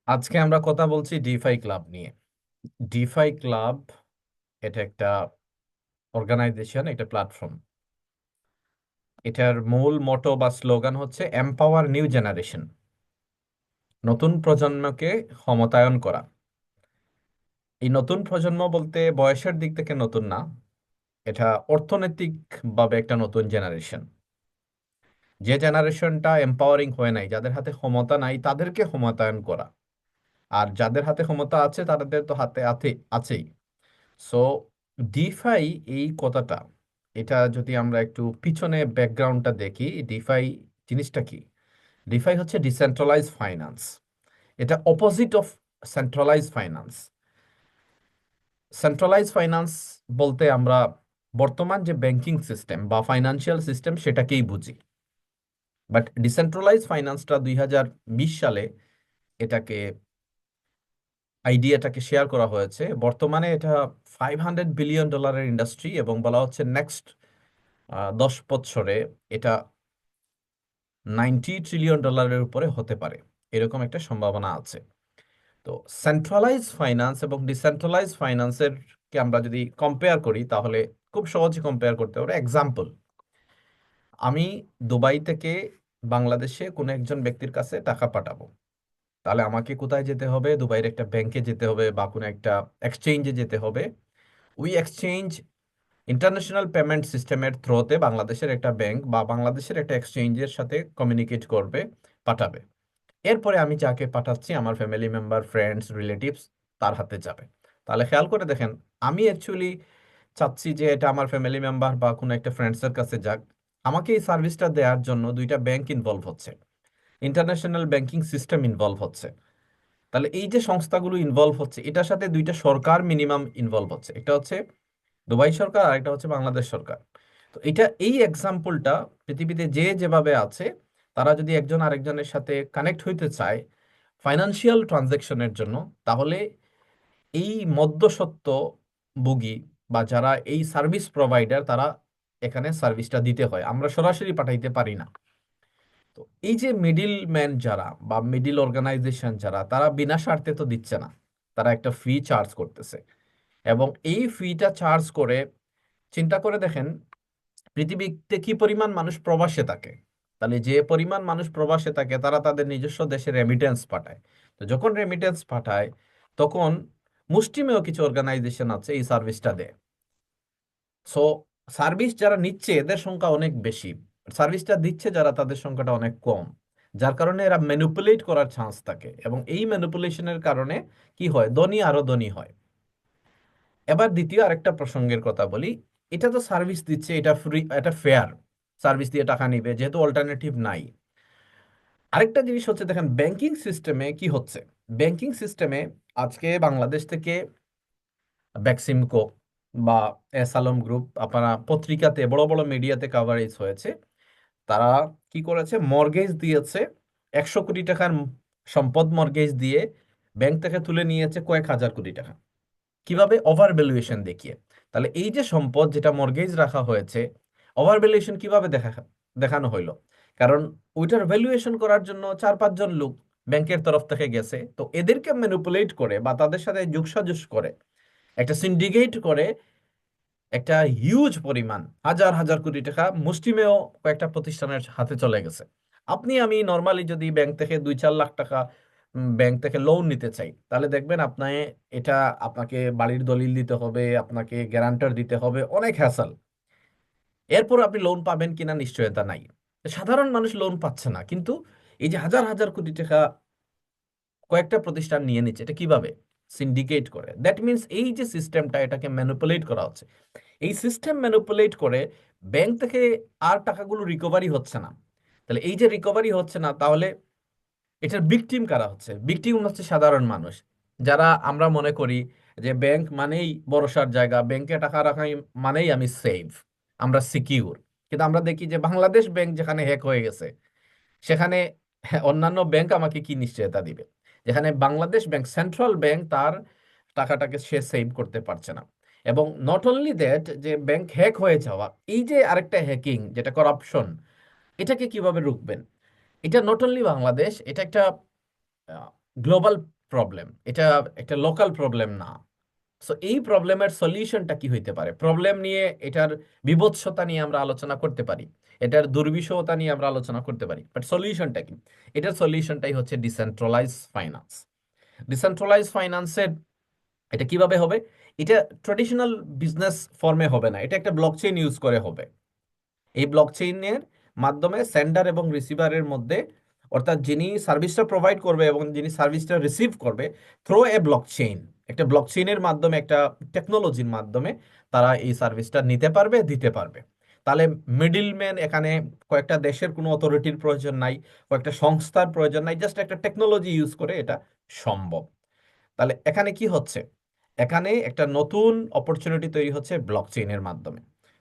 আজকে আমরা কথা বলছি ডিফাই ক্লাব নিয়ে। ডিফাই ক্লাব এটা একটা অর্গানাইজেশন, একটা প্ল্যাটফর্ম। এটার মূল মোটো বা স্লোগান হচ্ছে এম্পাওয়ার নিউ জেনারেশন, নতুন প্রজন্মকে ক্ষমতায়ন করা। এই নতুন প্রজন্ম বলতে বয়সের দিক থেকে নতুন না, এটা অর্থনৈতিক ভাবে একটা নতুন জেনারেশন। যে জেনারেশনটা এম্পাওয়ারিং হয় নাই, যাদের হাতে ক্ষমতা নাই, তাদেরকে ক্ষমতায়ন করা। আর যাদের হাতে ক্ষমতা আছে তাদের তো হাতে আছেই। সো ডিফাই, এই কথাটা, এটা যদি আমরা একটু পিছনে ব্যাকগ্রাউন্ডটা দেখি, ডিফাই জিনিসটা কি? ডিফাই হচ্ছে ডিসেন্ট্রালাইজ ফাইন্যান্স। এটা opposite of centralise finance. Centralise finance বলতে আমরা বর্তমান যে ব্যাংকিং সিস্টেম বা ফাইন্যান্সিয়াল সিস্টেম সেটাকেই বুঝি। বাট ডিসেন্ট্রালাইজ ফাইন্যান্সটা 2020 সালে এটাকে আইডিয়াটাকে শেয়ার করা হয়েছে। বর্তমানে এটা $500 বিলিয়ন ইন্ডাস্ট্রি এবং বলা হচ্ছে নেক্সট 10 বছরে এটা $90 ট্রিলিয়ন উপরে হতে পারে, এরকম একটা সম্ভাবনা আছে। তো সেন্ট্রালাইজ ফাইন্যান্স এবং ডিসেন্ট্রালাইজ ফাইন্যান্সের কে আমরা যদি কম্পেয়ার করি, তাহলে খুব সহজে কম্পেয়ার করতে পারে। এক্সাম্পল, আমি দুবাই থেকে বাংলাদেশে কোনো একজন ব্যক্তির কাছে টাকা পাঠাবো, তাহলে আমাকে কোথায় যেতে হবে? দুবাইয়ের একটা ব্যাংকে যেতে হবে বা কোনো একটা এক্সচেঞ্জে যেতে হবে। ওই এক্সচেঞ্জ ইন্টারন্যাশনাল পেমেন্ট সিস্টেমের থ্রোতে বাংলাদেশের একটা ব্যাংক বা বাংলাদেশের একটা এক্সচেঞ্জের সাথে কমিউনিকেট করবে, পাঠাবে। এরপরে আমি যাকে পাঠাচ্ছি, আমার ফ্যামিলি মেম্বার, ফ্রেন্ডস, রিলেটিভস, তার হাতে যাবে। তাহলে খেয়াল করে দেখেন, আমি অ্যাকচুয়ালি চাচ্ছি যে এটা আমার ফ্যামিলি মেম্বার বা কোনো একটা ফ্রেন্ডসের কাছে যাক। আমাকে এই সার্ভিসটা দেওয়ার জন্য দুইটা ব্যাংক ইনভলভ হচ্ছে, ইন্টারন্যাশনাল ব্যাংকিং সিস্টেম ইনভলভ হচ্ছে। তাহলে এই যে সংস্থাগুলো ইনভলভ হচ্ছে, এটার সাথে দুইটা সরকার মিনিমাম ইনভলভ হচ্ছে। একটা হচ্ছে দুবাই সরকার আর একটা হচ্ছে বাংলাদেশ সরকার। তো এটা, এই এক্সাম্পলটা পৃথিবীতে যে যেভাবে আছে, তারা যদি একজন আরেকজনের সাথে কানেক্ট হইতে চায় ফাইনান্সিয়াল ট্রানজ্যাকশনের জন্য, তাহলে এই মধ্যস্বত্ব ভোগী বা যারা এই সার্ভিস প্রোভাইডার, তারা এখানে সার্ভিসটা দিতে হয়, আমরা সরাসরি পাঠাইতে পারি না। তো এই যে মিডিল ম্যান যারা বা মিডিল অর্গানাইজেশন যারা, তারা বিনা স্বার্থে তো দিচ্ছে না, তারা একটা ফি চার্জ করতেছে। এবং এই ফিটা চার্জ করে, চিন্তা করে দেখেন পৃথিবীতে কি পরিমাণ মানুষ প্রবাসে থাকে। তাহলে যে পরিমাণ মানুষ প্রবাসে থাকে, তারা তাদের নিজস্ব দেশে রেমিটেন্স পাঠায়। তো যখন রেমিটেন্স পাঠায়, তখন মুষ্টিমেয় কিছু অর্গানাইজেশন আছে এই সার্ভিসটা দেয়। সো সার্ভিস যারা নিচ্ছে এদের সংখ্যা অনেক বেশি, সার্ভিসটা দিচ্ছে যারা, তাদের সংখ্যাটা অনেক কম। যার কারণে এরা ম্যানিপুলেট করার চান্স থাকে, এবং এই ম্যানিপুলেশনের কারণে কি হয়? ধনী আরো ধনী হয়। এবার দ্বিতীয় আরেকটা প্রসঙ্গের কথা বলি। এটা তো সার্ভিস দিচ্ছে, এটা ফ্রি, এটা ফেয়ার, সার্ভিস দিয়ে টাকা নিবে যেহেতু অল্টারনেটিভ নাই। আরেকটা জিনিস হচ্ছে, দেখেন ব্যাংকিং সিস্টেমে কি হচ্ছে। ব্যাংকিং সিস্টেমে আজকে বাংলাদেশ থেকে বেক্সিমকো বা এস আলম গ্রুপ, আপনারা পত্রিকাতে বড় বড় মিডিয়াতে কাভারেজ হয়েছে, তারা কি করেছে? মর্গেজ দিয়েছে, 100 কোটি টাকার সম্পদ মর্গেজ দিয়ে ব্যাংক থেকে তুলে নিয়েছে কয়েক হাজার কোটি টাকা। কিভাবে? ওভার ভ্যালুয়েশন দেখিয়ে। তাহলে এই যে সম্পদ যেটা মর্গেজ রাখা হয়েছে, ওভার ভ্যালুয়েশন কিভাবে দেখানো হইলো? কারণ ওইটার ভ্যালুয়েশন করার জন্য 4-5 জন লোক ব্যাংকের তরফ থেকে গেছে, তো এদেরকে ম্যানিপুলেট করে বা তাদের সাথে যোগসাজশ করে, একটা সিন্ডিকেট করে, একটা হিউজ পরিমাণ, হাজার হাজার কোটি টাকা মুষ্টিমেয় কয়েকটা প্রতিষ্ঠানের হাতে চলে গেছে। আপনি আমি নর্মালি যদি ব্যাংক থেকে 2-4 লাখ টাকা ব্যাংক থেকে লোন নিতে চাই, তাহলে দেখবেন এটা আপনাকে বাড়ির দলিল দিতে হবে, আপনাকে গ্যারান্টার দিতে হবে, অনেক হ্যাসেল। এরপর আপনি লোন পাবেন কিনা নিশ্চয়তা নাই। সাধারণ মানুষ লোন পাচ্ছে না, কিন্তু এই যে হাজার হাজার কোটি টাকা কয়েকটা প্রতিষ্ঠান নিয়ে নিচ্ছে, এটা কিভাবে? সিন্ডিকেট করে। দ্যাট মিনস এই যে সিস্টেমটা, এটাকে ম্যানিপুলেট করা হচ্ছে। এই সিস্টেম ম্যানিপুলেট করে ব্যাংক থেকে আর টাকাগুলো রিকভারি হচ্ছে না। তাহলে এই যে রিকভারি হচ্ছে না, তাহলে এটার ভিকটিম কারা হচ্ছে? ভিকটিম হচ্ছে সাধারণ মানুষ, যারা আমরা মনে করি যে ব্যাংক মানেই ভরসার জায়গা, ব্যাংকে টাকা রাখাই মানেই আমি সেফ, আমরা সিকিউর। কিন্তু আমরা দেখি যে বাংলাদেশ ব্যাংক যেখানে হ্যাক হয়ে গেছে, সেখানে অন্যান্য ব্যাংক আমাকে কি নিশ্চয়তা দিবে? যেখানে বাংলাদেশ ব্যাংক, সেন্ট্রাল ব্যাংক, তার টাকাটাকে সে সেভ করতে পারছে না। এবং নট অনলি দ্যাট, যে ব্যাংক হ্যাক হয়ে যাওয়া, এই যে আরেকটা হ্যাকিং যেটা করাপশন, এটাকে কিভাবে রুখবেন? এটা নট অনলি বাংলাদেশ, এটা একটা গ্লোবাল প্রবলেম, এটা একটা লোকাল প্রবলেম না। সো এই প্রবলেমের সলিউশনটা কি হইতে পারে, প্রবলেম নিয়ে এটার বিভৎসতা নিয়ে আমরা আলোচনা করতে পারি, এটার দুর্বিষহতা নিয়ে আমরা আলোচনা করতে পারি, বাট সলিউশনটা কি? এটার সলিউশনটাই হচ্ছে ডিসেন্ট্রালাইজ ফাইন্যান্স। ডিসেন্ট্রালাইজ ফাইন্যান্সের এটা কিভাবে হবে? এটা ট্রেডিশনাল বিজনেস ফর্মে হবে না, এটা একটা ব্লকচেইন ইউজ করে হবে। এই ব্লকচেইনের মাধ্যমে সেন্ডার এবং রিসিভারের মধ্যে, অর্থাৎ যিনি সার্ভিসটা প্রোভাইড করবে এবং যিনি সার্ভিসটা রিসিভ করবে, থ্রো এ ব্লকচেইন, একটা ব্লকচেইনের মাধ্যমে, একটা টেকনোলজির মাধ্যমে তারা এই সার্ভিসটা নিতে পারবে, দিতে পারবে। তাহলে মিডলম্যান এখানে কয়েকটা দেশের কোনো অথরিটির প্রয়োজন নাই, কয়েকটা সংস্থার প্রয়োজন নাই, জাস্ট একটা টেকনোলজি ইউজ করে এটা সম্ভব। তাহলে এখানে কি হচ্ছে? এখানে একটা নতুন অপরচুনিটি তৈরি হচ্ছে ব্লকচেইনের মাধ্যমে।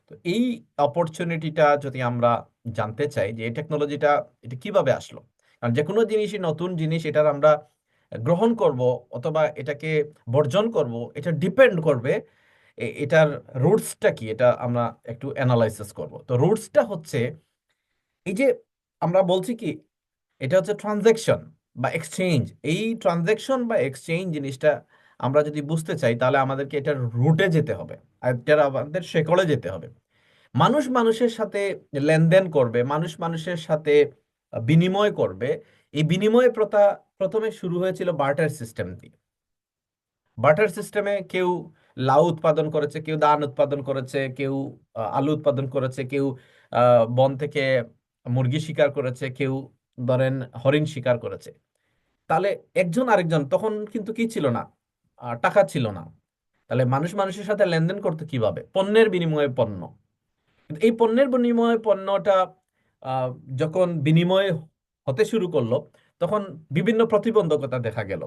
তো এই অপরচুনিটিটা যদি আমরা জানতে চাই যে এই টেকনোলজিটা এটা কিভাবে আসলো, কারণ যে কোনো জিনিসই নতুন জিনিস, এটার আমরা গ্রহণ করব অথবা এটাকে বর্জন করব, এটা ডিপেন্ড করবে এটার রুটসটা কি, এটা আমরা একটু অ্যানালাইসিস করব। তো রুটসটা হচ্ছে এই যে আমরা বলছি কি, এটা হচ্ছে ট্রানজ্যাকশন বা এক্সচেঞ্জ। এই ট্রানজ্যাকশন বা এক্সচেঞ্জ জিনিসটা আমরা যদি বুঝতে চাই, তাহলে আমাদেরকে এটার রুটে যেতে হবে, আর এটার আমাদের শেকড়ে যেতে হবে। মানুষ মানুষের সাথে লেনদেন করবে, মানুষ মানুষের সাথে বিনিময় করবে। এই বিনিময় প্রথা প্রথমে শুরু হয়েছিল বার্টার সিস্টেম দিয়ে। বার্টার সিস্টেমে কেউ লাউ উৎপাদন করেছে, কেউ ধান উৎপাদন করেছে, কেউ আলু উৎপাদন করেছে, কেউ বন থেকে মুরগি শিকার করেছে, কেউ ধরেন হরিণ শিকার করেছে। তাহলে একজন আরেকজন, তখন কিন্তু কি ছিল না, টাকা ছিল না। তাহলে মানুষ মানুষের সাথে লেনদেন করতে কিভাবে? পণ্যের বিনিময়ে পণ্য। কিন্তু এই পণ্যের বিনিময়ে পণ্যটা আহ, যখন বিনিময় হতে শুরু করলো, তখন বিভিন্ন প্রতিবন্ধকতা দেখা গেল।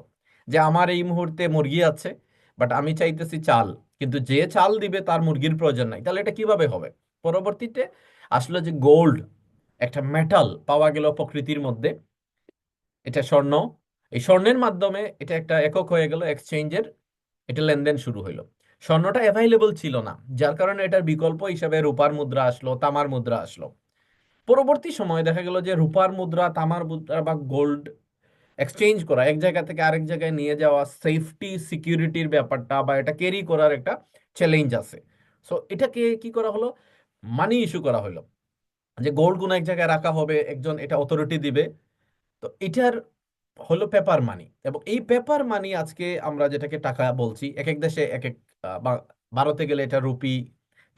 যে আমার এই মুহূর্তে মুরগি আছে, বাট আমি চাইতেছি চাল, কিন্তু যে চাল দিবে তার মুরগির প্রয়োজন নাই, তাহলে এটা কিভাবে হবে? পরবর্তীতে আসলে যে গোল্ড, একটা মেটাল পাওয়া গেল প্রকৃতির মধ্যে, এটা স্বর্ণ। এই স্বর্ণের মাধ্যমে এটা একটা একক হয়ে গেল এক্সচেঞ্জের, এটা লেনদেন শুরু হইলো। স্বর্ণটা অ্যাভাইলেবল ছিল না, যার কারণে এটার বিকল্প হিসাবে রূপার মুদ্রা আসলো, তামার মুদ্রা আসলো। পরবর্তী সময়ে দেখা গেল যে রূপার মুদ্রা, তামার মুদ্রা বা গোল্ড এক্সচেঞ্জ করা, এক জায়গা থেকে আরেক জায়গায় নিয়ে যাওয়া, সেফটি সিকিউরিটির ব্যাপারটা বা এটা ক্যারি করার একটা চ্যালেঞ্জ আছে। সো এটাকে কি করা হলো, মানি ইস্যু করা হলো, যে গোল্ড কোন এক জায়গায় রাখা হবে, একজন এটা অথরিটি দিবে। তো এটার হলো পেপার মানি। এবং এই পেপার মানি আজকে আমরা যেটাকে টাকা বলছি, এক এক দেশে এক এক, ভারতে গেলে এটা রুপি,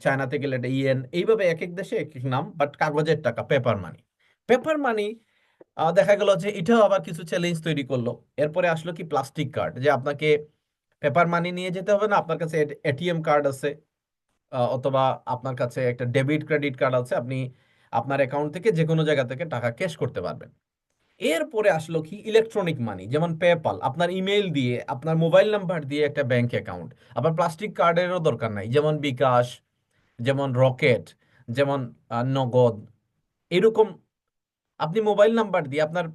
চায়নাতে গেলে এটা ইয়েন, এইভাবে এক এক দেশে এক এক নাম, বাট কাগজের টাকা পেপার মানি। পেপার মানি দেখা গেল যে এটাও আবার কিছু চ্যালেঞ্জ তৈরি করলো। এরপরে আসলো কি প্লাস্টিক কার্ড, যে আপনাকে পেপার মানি নিয়ে যেতে হবে না, আপনার কাছে এটিএম কার্ড আছে, অথবা আপনার কাছে একটা ডেবিট ক্রেডিট কার্ড আছে, আপনি আপনার অ্যাকাউন্ট থেকে যে কোনো জায়গা থেকে টাকা ক্যাশ করতে পারবেন। এরপরে আসলো কি ইলেকট্রনিক মানি, যেমন পেপাল, আপনার ইমেল দিয়ে, আপনার মোবাইল নাম্বার দিয়ে একটা ব্যাংক অ্যাকাউন্ট। আবার প্লাস্টিক কার্ডেরও দরকার নাই, যেমন বিকাশ, যেমন রকেট, যেমন নগদ, এরকম আপনি মোবাইল নাম্বার দিয়ে আপনার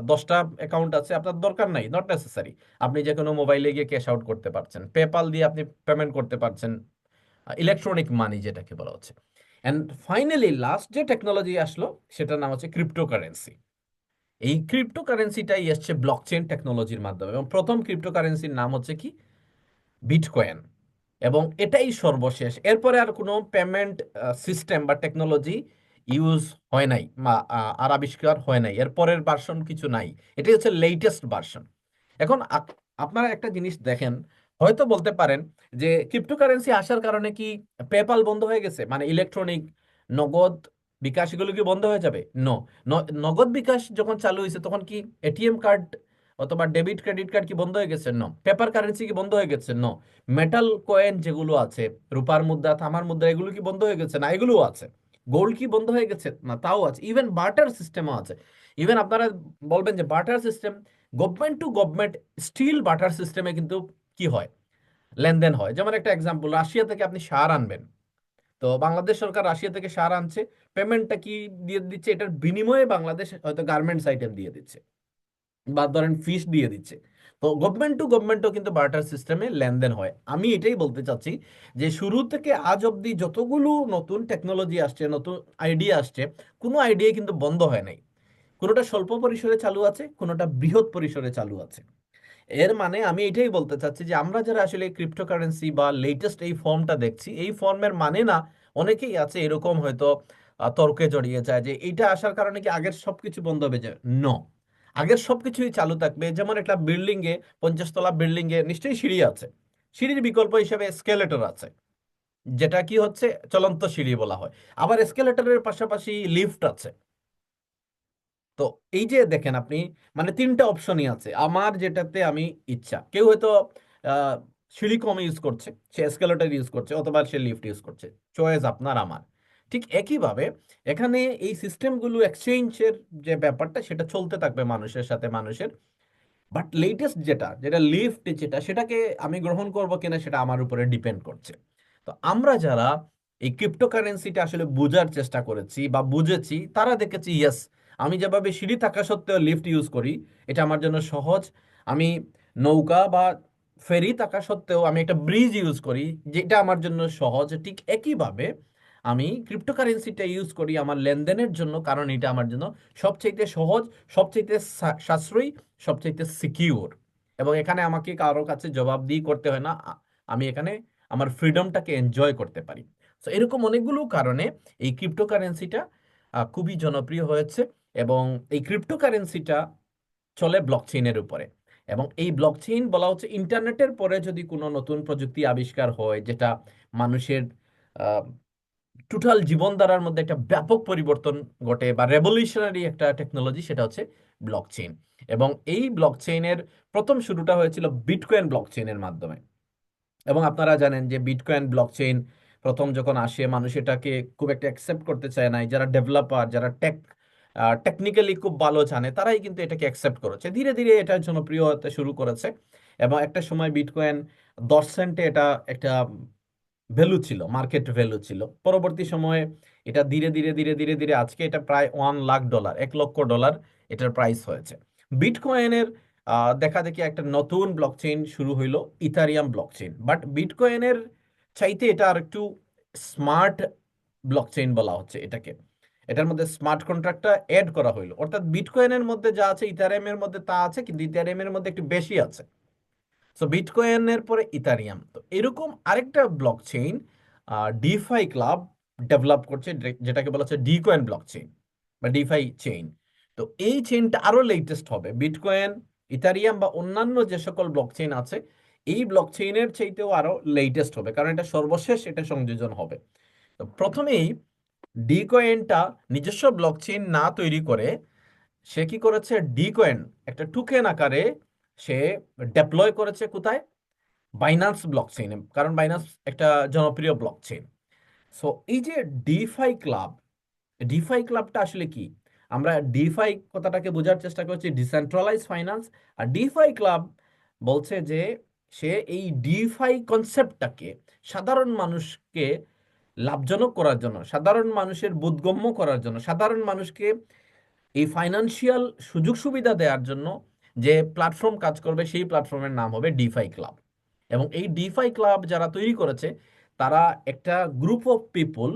10টা অ্যাকাউন্ট আছে, আপনার দরকার নাই, নট নেসেসারি। আপনি যে কোনো মোবাইলে গিয়ে ক্যাশ আউট করতে পারছেন, পেপাল দিয়ে আপনি পেমেন্ট করতে পারছেন, ইলেকট্রনিক মানি যেটাকে বলা হচ্ছে। অ্যান্ড ফাইনালি লাস্ট যে টেকনোলজি আসলো, সেটার নাম হচ্ছে ক্রিপ্টোকারেন্সি। এই ক্রিপ্টোকারেন্সিটাই এসছে ব্লকচেন টেকনোলজির মাধ্যমে, এবং প্রথম ক্রিপ্টোকারেন্সির নাম হচ্ছে কি, বিটকয়েন। এবং এটাই সর্বশেষ, এরপরে আর কোনো পেমেন্ট সিস্টেম বা টেকনোলজি ইউজ হয় নাই, বা আর আবিষ্কার হয় নাই, এর পরের ভার্সন কিছু নাই। এটাই হচ্ছে লেটেস্ট ভার্সন। এখন আপনারা একটা জিনিস দেখেন, হয়তো বলতে পারেন যে ক্রিপ্টোকারেন্সি আসার কারণে কি পেপাল বন্ধ হয়ে গেছে, মানে ইলেকট্রনিক নগদ বিকাশ এগুলো কি বন্ধ হয়ে যাবে? নো। নগদ বিকাশ যখন চালু হয়েছে, তখন কি এটিএম কার্ড অথবা ডেবিট ক্রেডিট কার্ড কি বন্ধ হয়ে গেছে? নো। পেপার কারেন্সি কি বন্ধ হয়ে গেছে? নো। মেটাল কয়েন যেগুলো আছে, রূপার মুদ্রা, তামার মুদ্রা, এগুলো কি বন্ধ হয়ে গেছে? না, এগুলোও আছে। গোল্ড কি বন্ধ হয়ে গেছে? না, তাও আছে। ইভেন বার্টার সিস্টেমও আছে। ইভেন আপনারা বলবেন যে barter system, government to government still barter সিস্টেমে কিন্তু কি হয়, লেনদেন হয়। যেমন একটা এক্সাম্পল, রাশিয়া থেকে আপনি সার আনবেন, তো বাংলাদেশ সরকার রাশিয়া থেকে সার আনছে, পেমেন্টটা কি দিয়ে দিচ্ছে, এটার বিনিময়ে বাংলাদেশ হয়তো গার্মেন্টস আইটেম দিয়ে দিচ্ছে, বা ধরেন ফিশ দিয়ে দিচ্ছে। তো গভর্নমেন্ট টু গভর্নমেন্টও কিন্তু বার্টার সিস্টেমে লেনদেন হয়। আমি এটাই বলতে চাচ্ছি যে শুরু থেকে আজ অব্দি যতগুলো নতুন টেকনোলজি আসছে, নতুন আইডিয়া আসছে, কোনো আইডিয়া কিন্তু বন্ধ হয় নাই। কোনোটা স্বল্প পরিসরে চালু আছে, কোনোটা বৃহৎ পরিসরে চালু আছে। এর মানে আমি এটাই বলতে চাচ্ছি যে আমরা যারা আসলে ক্রিপ্টোকারেন্সি বা লেটেস্ট এই ফর্মটা দেখছি, এই ফর্মের মানে না, অনেকেই আছে এরকম হয়তো তর্কে জড়িয়ে যায় যে এইটা আসার কারণে কি আগের সবকিছু বন্ধ হবে যায়। নো, আগের সবকিছুই চালু থাকবে। যেমন একটা বিল্ডিং এ, 50 তলা বিল্ডিং এ নিশ্চয়ই সিঁড়ি আছে, সিঁড়ির বিকল্প হিসেবে এসকেলেটর আছে, যেটা কি হচ্ছে চলন্ত সিঁড়ি বলা হয়। আবার এসকেলেটরের পাশাপাশি লিফট আছে। তো এই যে দেখেন আপনি, মানে তিনটা অপশনই আছে। আমার যেটাতে আমি ইচ্ছা, কেউ হয়তো আহ, সিঁড়ি কম ইউজ করছে, সে এসকেলেটর ইউজ করছে, অথবা সে লিফট ইউজ করছে। চয়েস আপনার আমার। ঠিক একইভাবে এখানে এই সিস্টেমগুলো এক্সচেঞ্জের যে ব্যাপারটা, সেটা চলতে থাকবে মানুষের সাথে মানুষের। বাট লেটেস্ট যেটা যেটা লিফট যেটা, সেটাকে আমি গ্রহণ করব কিনা সেটা আমার উপরে ডিপেন্ড করছে। তো আমরা যারা এই ক্রিপ্টোকারেন্সিটা আসলে বোঝার চেষ্টা করেছি বা বুঝেছি, তারা দেখেছি ইয়েস, আমি যেভাবে সিঁড়ি থাকা সত্ত্বেও লিফট ইউজ করি, এটা আমার জন্য সহজ। আমি নৌকা বা ফেরি থাকা সত্ত্বেও আমি একটা ব্রিজ ইউজ করি, যেটা আমার জন্য সহজ। ঠিক একইভাবে আমি ক্রিপ্টোকারেন্সিটা ইউজ করি আমার লেনদেনের জন্য, কারণ এটা আমার জন্য সবচাইতে সহজ, সবচাইতে সাশ্রয়ী, সবচাইতে সিকিউর। এবং এখানে আমাকে কারো কাছে জবাবদিহি করতে হয় না। আমি এখানে আমার ফ্রিডমটাকে এনজয় করতে পারি। তো এরকম অনেকগুলো কারণে এই ক্রিপ্টোকারেন্সিটা খুবই জনপ্রিয় হয়েছে। এবং এই ক্রিপ্টোকারেন্সিটা চলে ব্লকচেইনের উপরে। এবং এই ব্লকচেইন বলা হচ্ছে ইন্টারনেটের পরে যদি কোনো নতুন প্রযুক্তি আবিষ্কার হয়, যেটা মানুষের টোটাল জীবনধারার মধ্যে একটা ব্যাপক পরিবর্তন ঘটে বা রেভলিউশনারি একটা টেকনোলজি, সেটা হচ্ছে ব্লকচেইন। এবং এই ব্লকচেইনের প্রথম শুরুটা হয়েছিল বিটকয়েন ব্লকচেইনের মাধ্যমে। এবং আপনারা জানেন যে বিটকয়েন ব্লকচেইন প্রথম যখন আসে, মানুষ এটাকে খুব একটা অ্যাকসেপ্ট করতে চায় নাই। যারা ডেভেলপার, যারা টেকনিক্যালি খুব ভালো জানে, তারাই কিন্তু এটাকে অ্যাকসেপ্ট করেছে। ধীরে ধীরে এটা জনপ্রিয় হতে শুরু করেছে। এবং একটা সময় বিটকয়েন 10 সেন্টে এটা একটা ভ্যালু ছিল, মার্কেট ভ্যালু ছিল। পরবর্তী সময়ে এটা ধীরে ধীরে ধীরে ধীরে ধীরে আজকে এটা প্রায় $1 লাখ, $1 লক্ষ এটার প্রাইস হয়েছে। বিটকয়েনের দেখা দেখি একটা নতুন ব্লকচেইন শুরু হইলো, ইথারিয়াম ব্লকচেইন। বাট বিটকয়েনের চাইতে এটা আর একটু স্মার্ট ব্লকচেইন বলা হচ্ছে এটাকে। এটার মধ্যে স্মার্ট কন্ট্রাক্টটা অ্যাড করা হইলো, অর্থাৎ বিটকয়েনের মধ্যে যা আছে ইথারিয়ামের মধ্যে তা আছে, কিন্তু ইথারিয়ামের মধ্যে একটু বেশি আছে। সো বিটকয়েনের পরে ইথারিয়াম। তো এরকম আরেকটা ব্লকচেইন ডিফাই ক্লাব ডেভেলপ করছে, যেটাকে বলা হচ্ছে ডিকয়েন ব্লকচেইন বা ডিফাই চেইন। তো এই চেইনটা আরো লেটেস্ট হবে। বিটকয়েন, ইথারিয়াম বা অন্যান্য যে সকল ব্লকচেইন আছে, এই ব্লকচেইনের চাইতেও আরো লেটেস্ট হবে, কারণ এটা সর্বশেষ এটা সংযোজন হবে। তো প্রথমেই ডিকয়েনটা নিজস্ব ব্লকচেইন না তৈরি করে সে কি করেছে, ডিকয়েন একটা টোকেন আকারে সে ডেপ্লয় করেছে কোথায়, বাইন্যান্স ব্লকচেইনে। কারণ বাইন্যান্স একটা জনপ্রিয় ব্লকচেইন। সো এই যে ডিফাই ক্লাব, ডিফাই ক্লাবটা আসলে কি? আমরা ডিফাই কথাটাকে বোঝার চেষ্টা করছি, ডিসেন্ট্রালাইজ ফাইন্যান্স। আর ডিফাই ক্লাব বলছে যে সে এই ডিফাই কনসেপ্টটাকে সাধারণ মানুষকে লাভজনক করার জন্য, সাধারণ মানুষের বোধগম্য করার জন্য, সাধারণ মানুষকে এই ফাইনান্সিয়াল সুযোগ সুবিধা দেওয়ার জন্য যে প্ল্যাটফর্ম কাজ করবে, সেই প্ল্যাটফর্মের নাম হবে ডিফাই ক্লাব। এবং এই ডিফাই ক্লাব যারা তৈরি করেছে, তারা একটা গ্রুপ অফ পিপল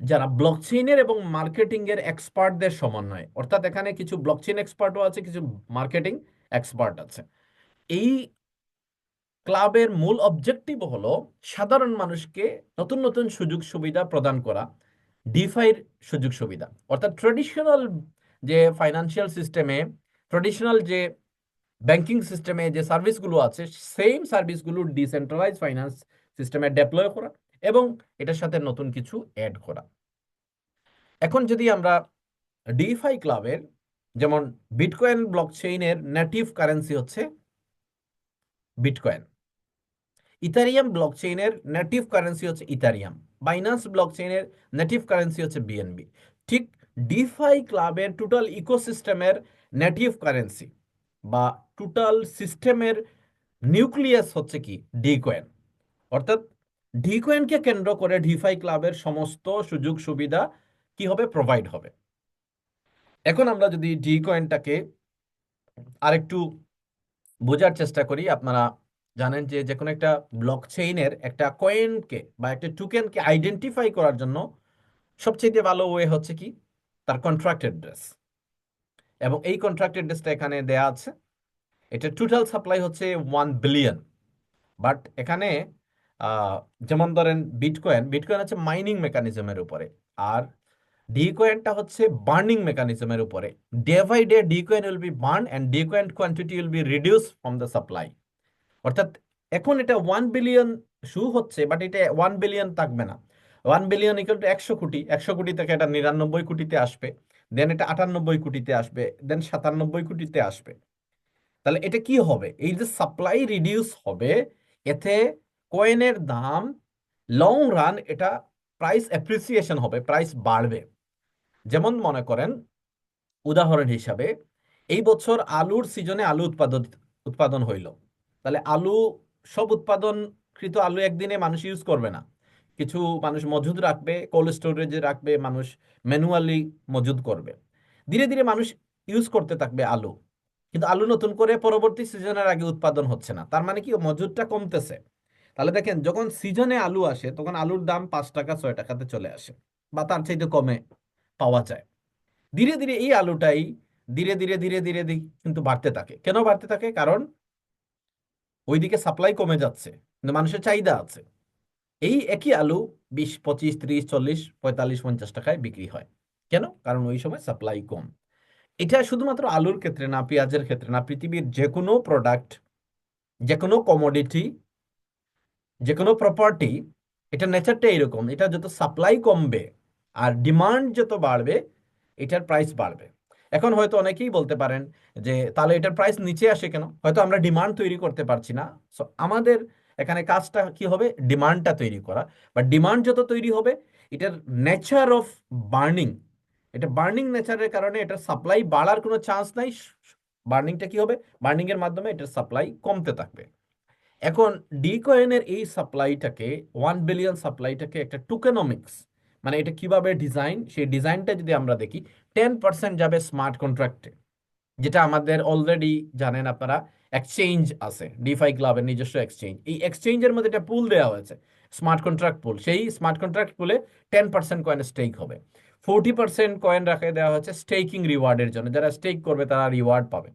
যারা ব্লকচেইনের এবং মার্কেটিং এর এক্সপার্টদের সমন্বয়। অর্থাৎ এখানে কিছু ব্লকচেইন এক্সপার্টও আছে, কিছু মার্কেটিং এক্সপার্ট আছে। এই ক্লাবের মূল অবজেক্টিভ হলো সাধারণ মানুষকে নতুন নতুন সুযোগ সুবিধা প্রদান করা, ডিফাইর সুযোগ সুবিধা। অর্থাৎ ট্রেডিশনাল যে ফাইনান্সিয়াল সিস্টেমে, ট্রেডিশনাল যে ব্যাংকিং সিস্টেমে যে সার্ভিসগুলো আছে, সেম সার্ভিসগুলো ডিসেন্ট্রালাইজ ফাইন্যান্স সিস্টেমে ডেপ্লয় করা এবং এটার সাথে নতুন কিছু অ্যাড করা। এখন যদি আমরা ডিফাই ক্লাবের, যেমন বিটকয়েন ব্লকচেইনের নেটিভ কারেন্সি হচ্ছে বিটকয়েন, ইথারিয়াম ব্লকচেইনের নেটিভ কারেন্সি হচ্ছে ইথারিয়াম, বাইন্যান্স ব্লকচেইনের নেটিভ কারেন্সি হচ্ছে বিএনবি। ঠিক ডিফাই ক্লাবের টোটাল ইকোসিস্টেমের নেটিভ কারেন্সি বা টোটাল সিস্টেমের নিউক্লিয়াস হচ্ছে কি, ডিকয়েন। অর্থাৎ ডিকয়েনকে কেন্দ্র করে ডিফাই ক্লাবের সমস্ত সুযোগ সুবিধা কি হবে, প্রোভাইড হবে। এখন আমরা যদি ডিকয়েনটাকে আরেকটু বোঝার চেষ্টা করি, আপনারা জানেন যে যে কোনো একটা ব্লকচেইনের একটা কয়েনকে বা একটা টোকেনকে আইডেন্টিফাই করার জন্য সবচেয়ে ভালো ওয়ে হচ্ছে কি, তার কন্ট্রাক্ট অ্যাড্রেস। এবং এই কন্ট্রাক্ট অ্যাড্রেসটা এখানে দেয়া আছে। এটা টোটাল সাপ্লাই হচ্ছে 1 বিলিয়ন। বাট এখানে আহ, যেমন ধরেন বিটকয়েন, বিটকয়েন হচ্ছে মাইনিং মেকানিজমের উপরে, আর ডি কয়েনটা হচ্ছে বার্নিং মেকানিজমের উপরে। Day by day the coin will be burn and the coin quantity will be reduce from the supply. অর্থাৎ এখন এটা 1 বিলিয়ন শু হচ্ছে, বাট এটা 1 বিলিয়ন থাকবে না। 1 বিলিয়ন ইকুয়াল টু 100 কোটি, 100 কোটি থেকে এটা 99 কোটিতে আসবে, দেন এটা 98 কোটিতে আসবে, দেন 97 কোটিতে আসবে। তাহলে এটা কি হবে, এই যে সাপ্লাই রিডিউস হবে, এতে কয়েনের দাম লং রান এটা প্রাইস অ্যাপ্রিসিয়েশন হবে, প্রাইস বাড়বে। যেমন মনে করেন উদাহরণ হিসাবে, এই বছর আলুর সিজনে আলু উৎপাদন উৎপাদন হইল। তাহলে আলু, সব উৎপাদনকৃত আলু একদিনে মানুষ ইউজ করবে না, কিছু মানুষ মজুদ রাখবে, কোল্ড স্টোরেজে রাখবে, মানুষ ম্যানুয়ালি মজুদ করবে। ধীরে ধীরে মানুষ ইউজ করতে থাকবে আলু, কিন্তু আলু নতুন করে পরবর্তী সিজনের আগে উৎপাদন হচ্ছে না, তার মানে কি মজুদটা কমতেছে। তাহলে দেখেন যখন সিজনে আলু আসে তখন আলুর দাম 5 টাকা 6 টাকাতে চলে আসে, বা তার চাইতে কমে পাওয়া যায়। ধীরে ধীরে এই আলুটাই ধীরে ধীরে ধীরে ধীরে কিন্তু বাড়তে থাকে। কেন বাড়তে থাকে? কারণ ওইদিকে সাপ্লাই কমে যাচ্ছে, কিন্তু মানুষের চাহিদা আছে। এই একই আলু 20 25 30 40 45 50 টাকায় বিক্রি হয়। কেন? কারণ ওই সময় সাপ্লাই কম। এটা শুধুমাত্র আলুর ক্ষেত্রে না, পেঁয়াজের ক্ষেত্রে না, পৃথিবীর যে কোনো প্রোডাক্ট, যে কোনো কমোডিটি, যে কোনো প্রপার্টি, এটা নেচারটা এরকম। এটা যত সাপ্লাই কমবে আর ডিমান্ড যত বাড়বে, এটার প্রাইস বাড়বে। এখন হয়তো অনেকেই বলতে পারেন যে তাহলে এটার প্রাইস নিচে আসে কেন? হয়তো আমরা ডিমান্ড তৈরি করতে পারছি না। সো আমাদের এখানে কাজটা কি হবে? ডিমান্ডটা তৈরি করা। বা ডিমান্ড যত তৈরি হবে, এটার নেচার অফ বার্নিং, এটা বার্নিং নেচারের কারণে এটার সাপ্লাই বাড়ার কোনো চান্স নাই। বার্নিংটা কি হবে? বার্নিং এর মাধ্যমে এটার সাপ্লাই কমতে থাকবে। এখন ডি কয়েনের এই সাপ্লাইটাকে, 1 বিলিয়ন সাপ্লাইটাকে একটা টোকেনমিক্স, মানে এটা কিভাবে ডিজাইন, সেই ডিজাইনটা যদি আমরা দেখি, 10% যাবে স্মার্ট কন্ট্রাক্টে, যেটা আমাদের অলরেডি জানেন আপনারা, এক্সচেঞ্জ আছে, ডিফাই ক্লাবের নিজস্ব এক্সচেঞ্জ। এই এক্সচেঞ্জের মধ্যে একটা পুল দেওয়া হয়েছে, স্মার্ট কন্ট্রাক্ট পুল। সেই স্মার্ট কন্ট্রাক্ট পুলে 10% কয়েন স্টেক হবে। 40% কয়েন রাখে দেওয়া হচ্ছে স্টেকিং রিওয়ার্ডের জন্য, যারা স্টেক করবে তারা রিওয়ার্ড পাবে।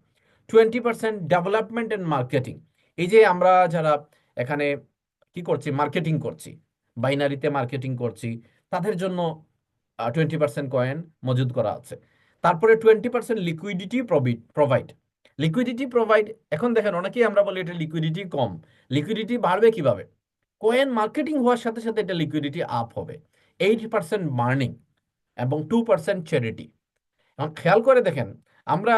20% ডেভেলপমেন্ট এন্ড মার্কেটিং, এই যে আমরা যারা এখানে কি করছি, মার্কেটিং করছি, বাইনারিতে মার্কেটিং করছি, তাদের জন্য 20% কয়েন মজুদ করা আছে। তারপরে 20% লিকুইডিটি প্রোভাইড, লিকুইডিটি প্রোভাইড। এখন দেখেন অনেকেই আমরা বলি এটা লিকুইডিটি কম, লিকুইডিটি বাড়বে কিভাবে? কয়েন মার্কেটিং হওয়ার সাথে সাথে এটা লিকুইডিটি আপ হবে। 80% বার্নিং এবং 2% চ্যারিটি। এখন খেয়াল করে দেখেন, আমরা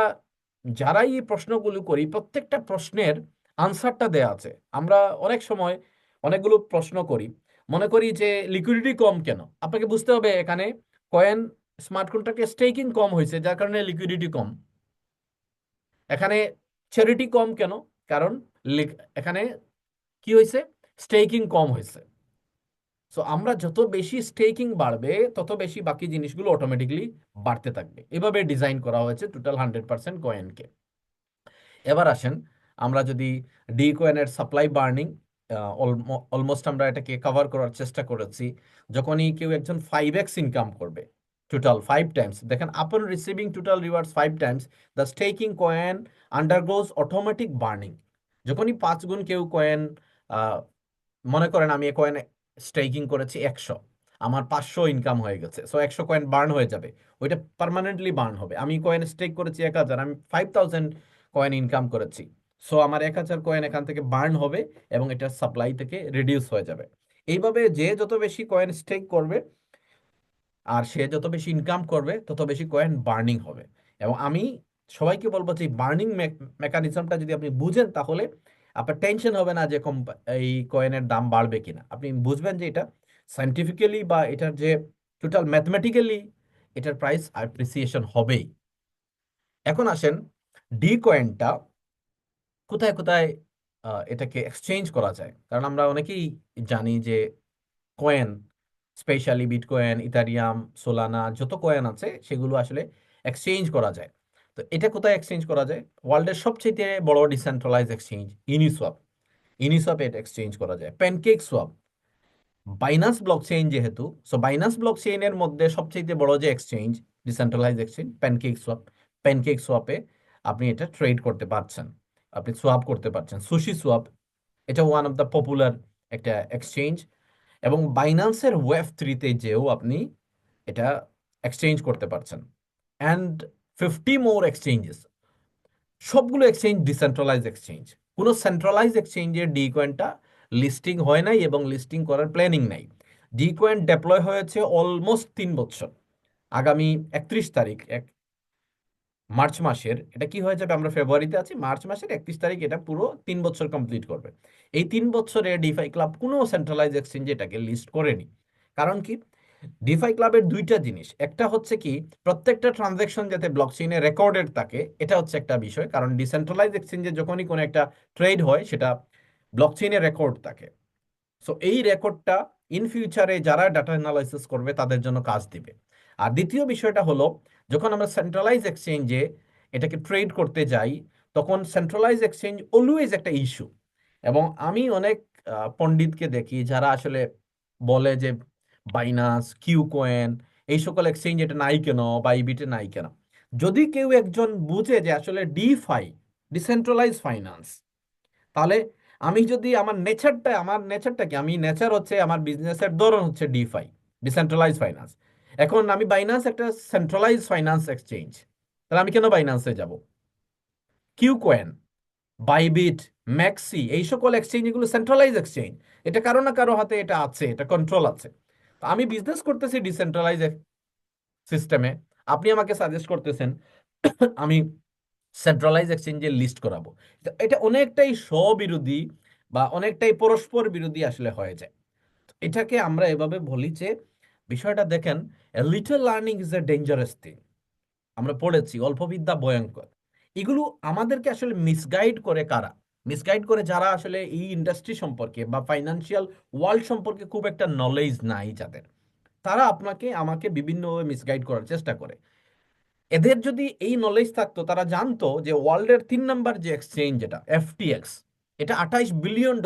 যারাই এই প্রশ্নগুলো করি, প্রত্যেকটা প্রশ্নের আনসারটা দেয়া আছে। আমরা অনেক সময় অনেকগুলো প্রশ্ন করি, মনে করি যে লিকুইডিটি কম কেন? আপনাকে বুঝতে হবে এখানে কয়েন স্মার্ট কন্ট্রাক্টে স্টেকিং কম হয়েছে, যার কারণে লিকুইডিটি কম। এখানে চ্যারিটি কম কেন? কারণ এখানে কি হয়েছে? স্টেকিং কম হয়েছে। সো আমরা যত বেশি স্টেকিং বাড়বে, তত বেশি বাকি জিনিসগুলো অটোমেটিকলি বাড়তে থাকবে। এভাবে ডিজাইন করা হয়েছে টোটাল 100% কয়েনকে। এবার আসেন, আমরা যদি ডি কয়েনের সাপ্লাই বার্নিং, অলমোস্ট আমরা এটাকে কভার করার চেষ্টা করেছি। যখনই কেউ একজন 5x ইনকাম করবে, টোটাল 5 টাইমস, দেখেন আপন receiving total rewards 5 Times, the staking coin আন্ডারগোজ automatic burning. যখনই 5 গুণ কেউ কয়েন, মনে করেন আমি এ কয়েন স্টেকিং করেছি 100, আমার 500 ইনকাম হয়ে গেছে, সো 100 কয়েন বার্ন হয়ে যাবে, ওইটা পার্মানেন্টলি বার্ন হবে। আমি কয়েন স্টেক করেছি 1000, আমি 5000 কয়েন ইনকাম করেছি, সো আমার 1000 কয়েন এখান থেকে বার্ন হবে এবং এটা সাপ্লাই থেকে রিডিউস হয়ে যাবে। এইভাবে যে যত বেশি কয়েন স্টেক করবে আর সে যত বেশি ইনকাম করবে, তত বেশি কয়েন বার্নিং হবে। এবং আমি সবাইকে বলবো যে বার্নিং মেকানিজমটা যদি আপনি বুঝেন, তাহলে আপনার টেনশন হবে না যে এই কয়েনের দাম বাড়বে কিনা। আপনি বুঝবেন যে এটা সায়েন্টিফিক্যালি বা এটার যে টোটাল ম্যাথমেটিক্যালি এটার প্রাইস অ্যাপ্রিসিয়েশন হবেই। এখন আসেন, ডি কয়েনটা কোথায় কোথায় এটাকে এক্সচেঞ্জ করা যায়। কারণ আমরা অনেকেই জানি যে coin, specially bitcoin, Ethereum, Solana, যত কয়েন আছে সেগুলো আসলে এক্সচেঞ্জ করা যায়। তো এটা কোথায় এক্সচেঞ্জ করা যায়? ওয়ার্ল্ডের সবচেয়ে বড় ডিসেন্ট্রালাইজ এক্সচেঞ্জ ইউনিসওয়াপ, ইউনিসওয়াপে এটা এক্সচেঞ্জ করা যায়। প্যানকেক সোয়াপ, বাইনান্স ব্লকচেইন যেহেতু, সো বাইনান্স ব্লকচেইনের মধ্যে সবচেয়ে বড় যে exchange, decentralize exchange PancakeSwap, PancakeSwap সোয়াপে আপনি এটা ট্রেড করতে পারছেন। আপনি সোয়াপ করতে পারছেন, সুশি সোয়াপ, এটা ওয়ান অফ দ্য পপুলার একটা এক্সচেঞ্জ। এবং বাইন্যান্সের ওয়েব 3-তে যেও আপনি এটা এক্সচেঞ্জ করতে পারছেন। অ্যান্ড 50 মোর এক্সচেঞ্জেস, সবগুলো এক্সচেঞ্জ ডিসেন্ট্রালাইজ এক্সচেঞ্জ। কোনো সেন্ট্রালাইজ এক্সচেঞ্জের ডি কয়েনটা লিস্টিং হয় নাই এবং লিস্টিং করার প্ল্যানিং নাই। ডি কয়েন ডেপ্লয় হয়েছে অলমোস্ট 3 বছর। আগামী 31 তারিখ, মার্চ মাসের, এটা কি হয়ে যাবে, আমরা ফেব্রুয়ারিতে আছি, মার্চ মাসের 31 তারিখ এটা পুরো 3 বছর কমপ্লিট করবে। এই 3 বছরে ডিফাই ক্লাব কোনো সেন্ট্রালাইজ এক্সচেঞ্জে এটাকে লিস্ট করেনি। কারণ কি, ডিফাই ক্লাবের দুইটা জিনিস, একটা হচ্ছে কি প্রত্যেকটা ট্রানজ্যাকশন যাতে ব্লকচেইনে রেকর্ডেড থাকে, এটা হচ্ছে একটা বিষয়। কারণ ডিসেন্ট্রালাইজ এক্সচেঞ্জে যখনই কোনো একটা ট্রেড হয় সেটা ব্লকচেইনে রেকর্ড থাকে। সো এই রেকর্ডটা ইন ফিউচারে যারা ডাটা অ্যানালাইসিস করবে তাদের জন্য কাজ দিবে। আর দ্বিতীয় বিষয়টা হলো, যখন আমরা সেন্ট্রালাইজ এক্সচেঞ্জে এটাকে ট্রেড করতে যাই, তখন সেন্ট্রালাইজ এক্সচেঞ্জ অলওয়েজ একটা ইস্যু। এবং আমি অনেক পণ্ডিতকে দেখি যারা আসলে বলে যে বাইনান্স, কিউকয়েন, এই সকল এক্সচেঞ্জ এটা নাই কেন, বাইবিটে নাই কেন। যদি কেউ একজন বুঝে যে আসলে ডিফাই, ডিসেন্ট্রালাইজ ফাইন্যান্স, তাহলে আমি যদি আমার নেচারটা কি, আমি নেচার হচ্ছে আমার বিজনেসের ধরন হচ্ছে ডিফাই, ডিসেন্ট্রালাইজ ফাইন্যান্স। এখন আমি বাইন্যান্স একটা সেন্ট্রালাইজ ফাইন্যান্স এক্সচেঞ্জ, তাহলে আমি কেন বাইন্যান্সে যাব? কিউকয়েন, বাইবিট, ম্যাক্সি, এই সকল এক্সচেঞ্জ এগুলো সেন্ট্রালাইজ এক্সচেঞ্জ। এটা কারো না কারো হাতে এটা আছে, এটা কন্ট্রোল আছে। তো আমি বিজনেস করতেছি ডিসেন্ট্রালাইজ সিস্টেমে, আপনি আমাকে সাজেস্ট করতেছেন আমি সেন্ট্রালাইজ এক্সচেঞ্জে লিস্ট করাবো। তো এটা অনেকটাই স্ববিরোধী বা অনেকটাই পরস্পর বিরোধী আসলে হয়ে যায়। তো এটাকে আমরা এভাবে বলি যে, বিষয়টা দেখেন, a little learning is a dangerous thing. আমরা পড়েছি অল্প বিদ্যা ভয়ঙ্কর। এগুলো আমাদেরকে আসলে মিসগাইড করে কারা? মিসগাইড করে যারা আসলে এই ইন্ডাস্ট্রি সম্পর্কে বা ফাইন্যান্সিয়াল ওয়ার্ল্ড সম্পর্কে খুব একটা নলেজ নাই যাদের, তারা আপনাকে আমাকে বিভিন্নভাবে মিসগাইড করার চেষ্টা করে। এদের যদি এই নলেজ থাকতো, তারা জানতো যে ওয়ার্ল্ডের 3 নাম্বার যে এক্সচেঞ্জ, যেটা এফটিএক্স, এটা $28 বিলিয়ন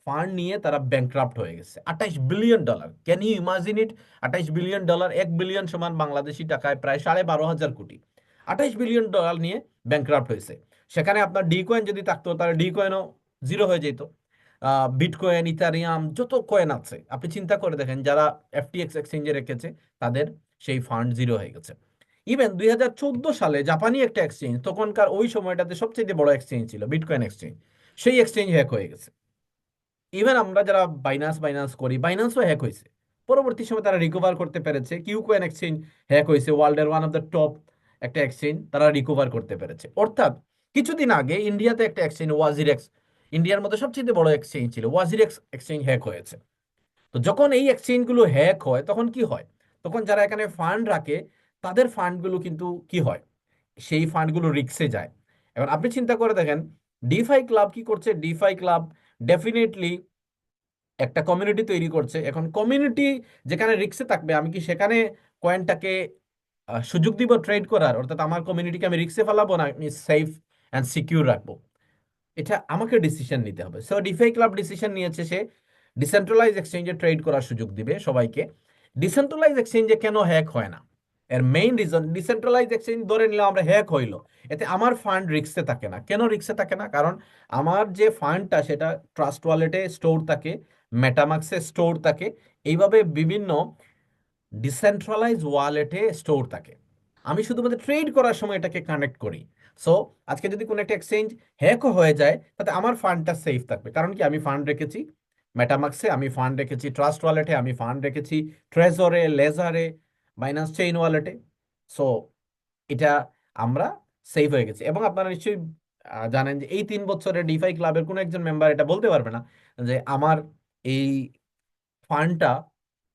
ফান্ড নিয়ে তারা ব্যাংক্রাফট হয়ে গেছে। $28 billion, can you imagine it? $28 billion, 1 billion সমান বাংলাদেশি টাকায় প্রায় 12,500 কোটি। $28 বিলিয়ন নিয়ে ব্যাংক্রাফট হয়েছে। সেখানে আপনার ডি কয়েন যদি থাকতো, তাহলে ডি কয়েনও জিরো হয়ে যেত। বিটকয়েন, ইথারিয়াম, যত কয়েন আছে আপনি চিন্তা করে দেখেন, যারা এফটিএক্স এক্সচেঞ্জে রেখেছে তাদের সেই ফান্ড জিরো হয়ে গেছে। ইভেন 2014 সালে জাপানি একটা এক্সচেঞ্জ, তখনকার ওই সময়টাতে সবচেয়ে বড় এক্সচেঞ্জ ছিল বিটকয়েন এক্সচেঞ্জ, সেই এক্সচেঞ্জ হ্যাক হয়ে গেছে। ইভেন আমরা যারা বাইনান্স বাইনান্স করি, বাইনান্সও হ্যাক হয়েছে। পরবর্তী সময় তারা রিকভার করতে পেরেছে। কিউকয়েন এক্সচেঞ্জ হ্যাক হয়েছে, ওয়ার্ল্ডের ওয়ান অফ দ্য টপ একটা এক্সচেঞ্জ, তারা রিকভার করতে পেরেছে। অর্থাৎ কিছুদিন আগে ইন্ডিয়াতে একটা এক্সচেঞ্জ ওয়াজিরেক্স, ইন্ডিয়ার মধ্যে সবচেয়ে বড় এক্সচেঞ্জ ছিল, ওয়াজিরেক্স এক্সচেঞ্জ হ্যাক হয়েছে। তো যখন এই এক্সচেঞ্জগুলো হ্যাক হয় তখন কি হয়? তখন যারা এখানে ফান্ড রাখে, তাদের ফান্ডগুলো কিন্তু কি হয়, সেই ফান্ডগুলো রিস্কে যায়। এখন আপনি চিন্তা করে দেখেন, ডিফাই ক্লাব কি করছে? ডিফাই ক্লাব ডেফিনেটলি একটা কমিউনিটি তৈরি করছে। এখন কমিউনিটি যেখানে রিস্কে থাকবে, আমি কি সেখানে কয়েনটাকে সুযোগ দিব ট্রেড করার? অর্থাৎ আমার কমিউনিটিকে আমি রিস্কে ফেলাবো, না আমি সেফ অ্যান্ড সিকিউর রাখবো? এটা আমাকে ডিসিশন নিতে হবে। সো ডিফাই ক্লাব ডিসিশন নিয়েছে, সে ডিসেন্ট্রালাইজ এক্সচেঞ্জে ট্রেড করার সুযোগ দিবে সবাইকে। ডিসেন্ট্রালাইজ এক্সচেঞ্জে কেন হ্যাক হয় না? এর মেইন রিজন, ডিসেন্ট্রালাইজ এক্সচেঞ্জ ধরে নিলাম আমরা হ্যাক হইলো, এতে আমার ফান্ড রিস্কে থাকে না। কেন রিস্কে থাকে না? কারণ আমার যে ফান্ডটা সেটা ট্রাস্ট ওয়ালেটে স্টোর থাকে, মেটামাক্সে স্টোর থাকে, এইভাবে বিভিন্ন ডিসেন্ট্রালাইজ ওয়ালেটে স্টোর থাকে। আমি শুধুমাত্র ট্রেড করার সময় এটাকে কানেক্ট করি। সো আজকে যদি কোনো একটা এক্সচেঞ্জ হ্যাকও হয়ে যায়, তাতে আমার ফান্ডটা সেফ থাকবে। কারণ কি, আমি ফান্ড রেখেছি মেটামাক্সে, আমি ফান্ড রেখেছি ট্রাস্ট ওয়ালেটে, আমি ফান্ড রেখেছি ট্রেজরে, লেজারে, বাইন্যান্স চেইন ওয়ালেটে। সো এটা আমরা সেফ হয়ে গেছি। এবং আপনারা নিশ্চয়ই জানেন যে এই 3 বছরে ডিফাই ক্লাবের কোনো একজন মেম্বার এটা বলতে পারবে না যে আমার এই ফান্ডটা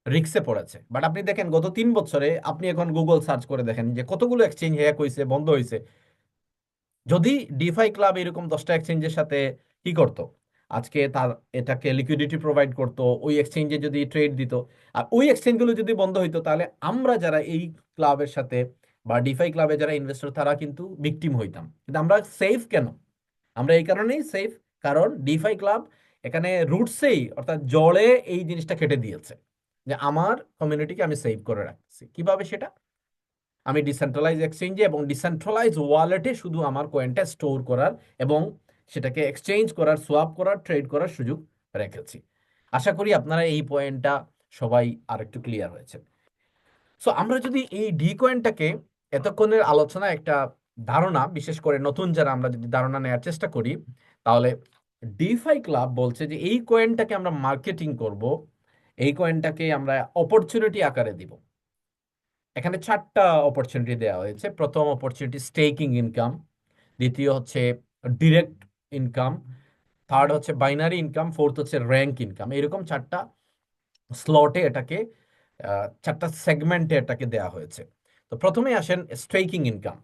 রিক্সে পড়েছে। বাট আপনি দেখেন গত 3 বছরে, আপনি এখন গুগল সার্চ করে দেখেন যে কতগুলো এক্সচেঞ্জ হ্যাক হয়েছে, বন্ধ হয়েছে। যদি ডিফাই ক্লাব এরকম 10টা এক্সচেঞ্জের সাথে কি করতো, আজকে তার এটাকে লিকুইডিটি প্রোভাইড করতো, ওই এক্সচেঞ্জে যদি ট্রেড দিত, আর ওই এক্সচেঞ্জগুলো যদি বন্ধ হইতো, তাহলে আমরা যারা এই ক্লাবের সাথে বা ডিফাই ক্লাবে যারা ইনভেস্টর, তারা কিন্তু ভিকটিম হইতাম। কিন্তু আমরা সেফ কেন? আমরা এই কারণেই সেফ, কারণ ডিফাই ক্লাব এখানে রুটসেই, অর্থাৎ জড়ে এই জিনিসটা কেটে দিয়েছে যে আমার কমিউনিটিকে আমি সেভ করে রাখছি। কিভাবে সেটা? আমি ডিসেন্ট্রালাইজ এক্সচেঞ্জে এবং ডিসেন্ট্রালাইজ ওয়ালেটে শুধু আমার কয়েনটা স্টোর করার এবং সেটাকে এক্সচেঞ্জ করার, সোয়াপ করার, ট্রেড করার সুযোগ রেখেছি। আশা করি আপনারা এই পয়েন্টটা সবাই আর একটু ক্লিয়ার হয়েছে। সো আমরা যদি এই ডি কয়েনটাকে, এতক্ষণের আলোচনা একটা ধারণা, বিশেষ করে নতুন যারা, আমরা যদি ধারণা নেওয়ার চেষ্টা করি, তাহলে ডিফাই ক্লাব বলছে যে এই কয়েনটাকে আমরা মার্কেটিং করব, এই কয়েনটাকে আমরা অপরচুনিটি আকারে দিব। এখানে 4টা অপরচুনিটি দেওয়া হয়েছে। প্রথম অপরচুনিটি স্টেকিং ইনকাম, দ্বিতীয় হচ্ছে ডিরেক্ট ইনকাম, থার্ড হচ্ছে বাইনারি ইনকাম, ফোর্থ হচ্ছে র্যাঙ্ক ইনকাম। এরকম 4টা স্লটে এটাকে, 4টা সেগমেন্টে এটাকে দেওয়া হয়েছে। তো প্রথমে আসেন স্টেকিং ইনকাম।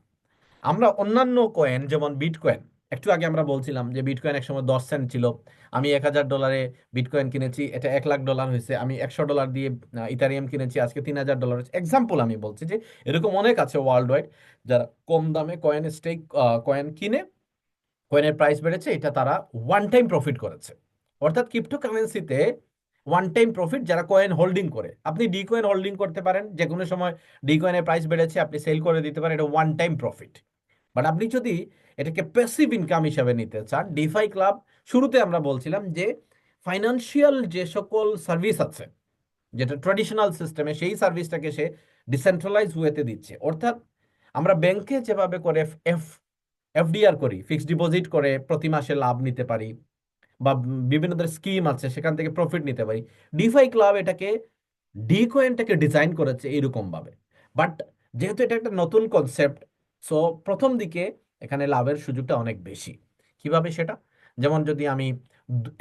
আমরা অন্যান্য কয়েন যেমন বিটকয়েন, একটু আগে আমরা বলছিলাম যে বিটকয়েন একসময় 10 সেন্ট ছিল, আমি $1000 বিটকয়েন কিনেছি, এটা $1,00,000 হয়েছে। আমি $100 দিয়ে ইথারিয়াম কিনেছি, আজকে $3000 হচ্ছে। এক্সাম্পল আমি বলছি যে এরকম অনেক আছে ওয়ার্ল্ড ওয়াইড যারা কম দামে কয়েন কয়েন কিনে, কয়েনের প্রাইস বেড়েছে, এটা তারা ওয়ান টাইম প্রফিট করেছে। অর্থাৎ ক্রিপ্টোকারেন্সিতে ওয়ান টাইম প্রফিট যারা কয়েন হোল্ডিং করে, আপনি ডি কয়েন হোল্ডিং করতে পারেন, যে কোনো সময় ডি কয়েনের প্রাইস বেড়েছে আপনি সেল করে দিতে পারেন, এটা ওয়ান টাইম প্রফিট। বাট আপনি যদি এটাকে প্যাসিভ ইনকাম হিসাবে নিতে চান, ডিফাই ক্লাব, শুরুতে আমরা বলছিলাম যে ফাইন্যান্সিয়াল যে সকল সার্ভিস আছে, যেটা ট্র্যাডিশনাল সিস্টেমে, সেই সার্ভিসটাকে সে ডিসেন্ট্রালাইজ ওয়েতে দিচ্ছে। অর্থাৎ আমরা ব্যাংকে যেভাবে করে এফডিআর করি, ফিক্সড ডিপোজিট করে প্রতি মাসে লাভ নিতে পারি, বা বিভিন্ন ধরনের স্কিম আছে সেখান থেকে প্রফিট নিতে পারি, ডিফাই ক্লাব এটাকে, ডি কয়েনটাকে ডিজাইন করেছে এইরকম ভাবে। বাট যেহেতু এটা একটা নতুন কনসেপ্ট, সো প্রথম দিকে এখানে লাভের সুযোগটা অনেক বেশি। কিভাবে সেটা? যেমন যদি আমি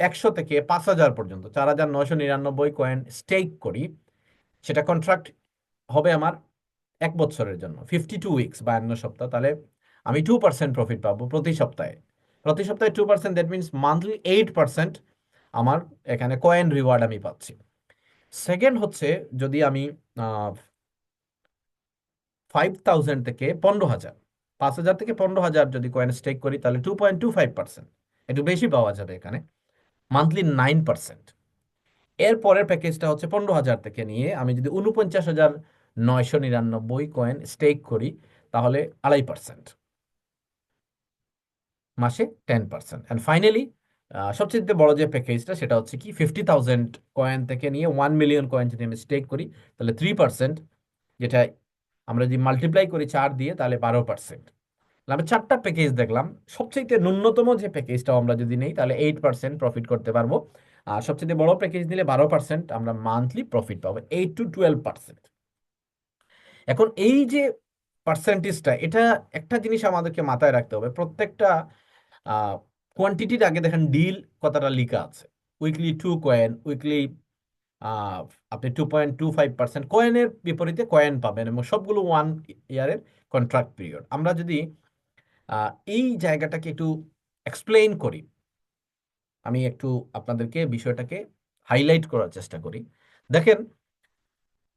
100 থেকে 5,000 পর্যন্ত, 4,999 কয়েন স্টেক করি, সেটা কন্ট্রাক্ট হবে আমার 1 বছরের জন্য, 52 উইকস, 52 সপ্তাহ, তাহলে আমি 2% প্রফিট পাবো প্রতি সপ্তাহে। প্রতি সপ্তাহে 2%, দ্যাট মিনস মান্থলি 8% আমার এখানে কয়েন রিওয়ার্ড আমি পাচ্ছি। সেকেন্ড হচ্ছে, যদি আমি 5,000 থেকে 15,000, 5,000 থেকে 15,000 যদি কয়েন স্টেক করি, তাহলে 2.25%, একটু বেশি পাওয়া যাবে এখানে, মান্থলি 9%। এর পরের প্যাকেজটা হচ্ছে 15,000 থেকে নিয়ে আমি যদি 49,999 কয়েন স্টেক করি, তাহলে 2.5%, মাসে 10%। অ্যান্ড ফাইনালি সবচেয়ে বড় যে প্যাকেজটা, সেটা হচ্ছে কি 50,000 কয়েন থেকে নিয়ে 1 মিলিয়ন কয়েন যদি আমি স্টেক করি, তাহলে 3%, যেটা আমরা যদি মাল্টিপ্লাই করি 4 দিয়ে, তাহলে 12%। আমরা 4টা প্যাকেজ দেখলাম। সবচেয়ে ন্যূনতম যে প্যাকেজটাও আমরা যদি নেই, তাহলে 8% প্রফিট করতে পারবো। আর সবচেয়ে বড় প্যাকেজ নিলে 12% আমরা মান্থলি প্রফিট পাবো, 8 to 12%। এখন এই যে পার্সেন্টেজটা, এটা একটা জিনিস আমাদেরকে মাথায় রাখতে হবে। প্রত্যেকটা কোয়ান্টিটির আগে দেখেন ডিল কথাটা লেখা আছে, উইকলি 2 কয়েন, উইকলি আপনি 2.25% কয়েনের বিপরীতে কয়েন পাবেন, এবং সবগুলো 1 ইয়ারের কন্ট্রাক্ট পিরিয়ড। আমরা যদি এই জায়গাটাকে একটু এক্সপ্লেইন করি, আমি একটু আপনাদেরকে বিষয়টাকে হাইলাইট করার চেষ্টা করি। দেখেন,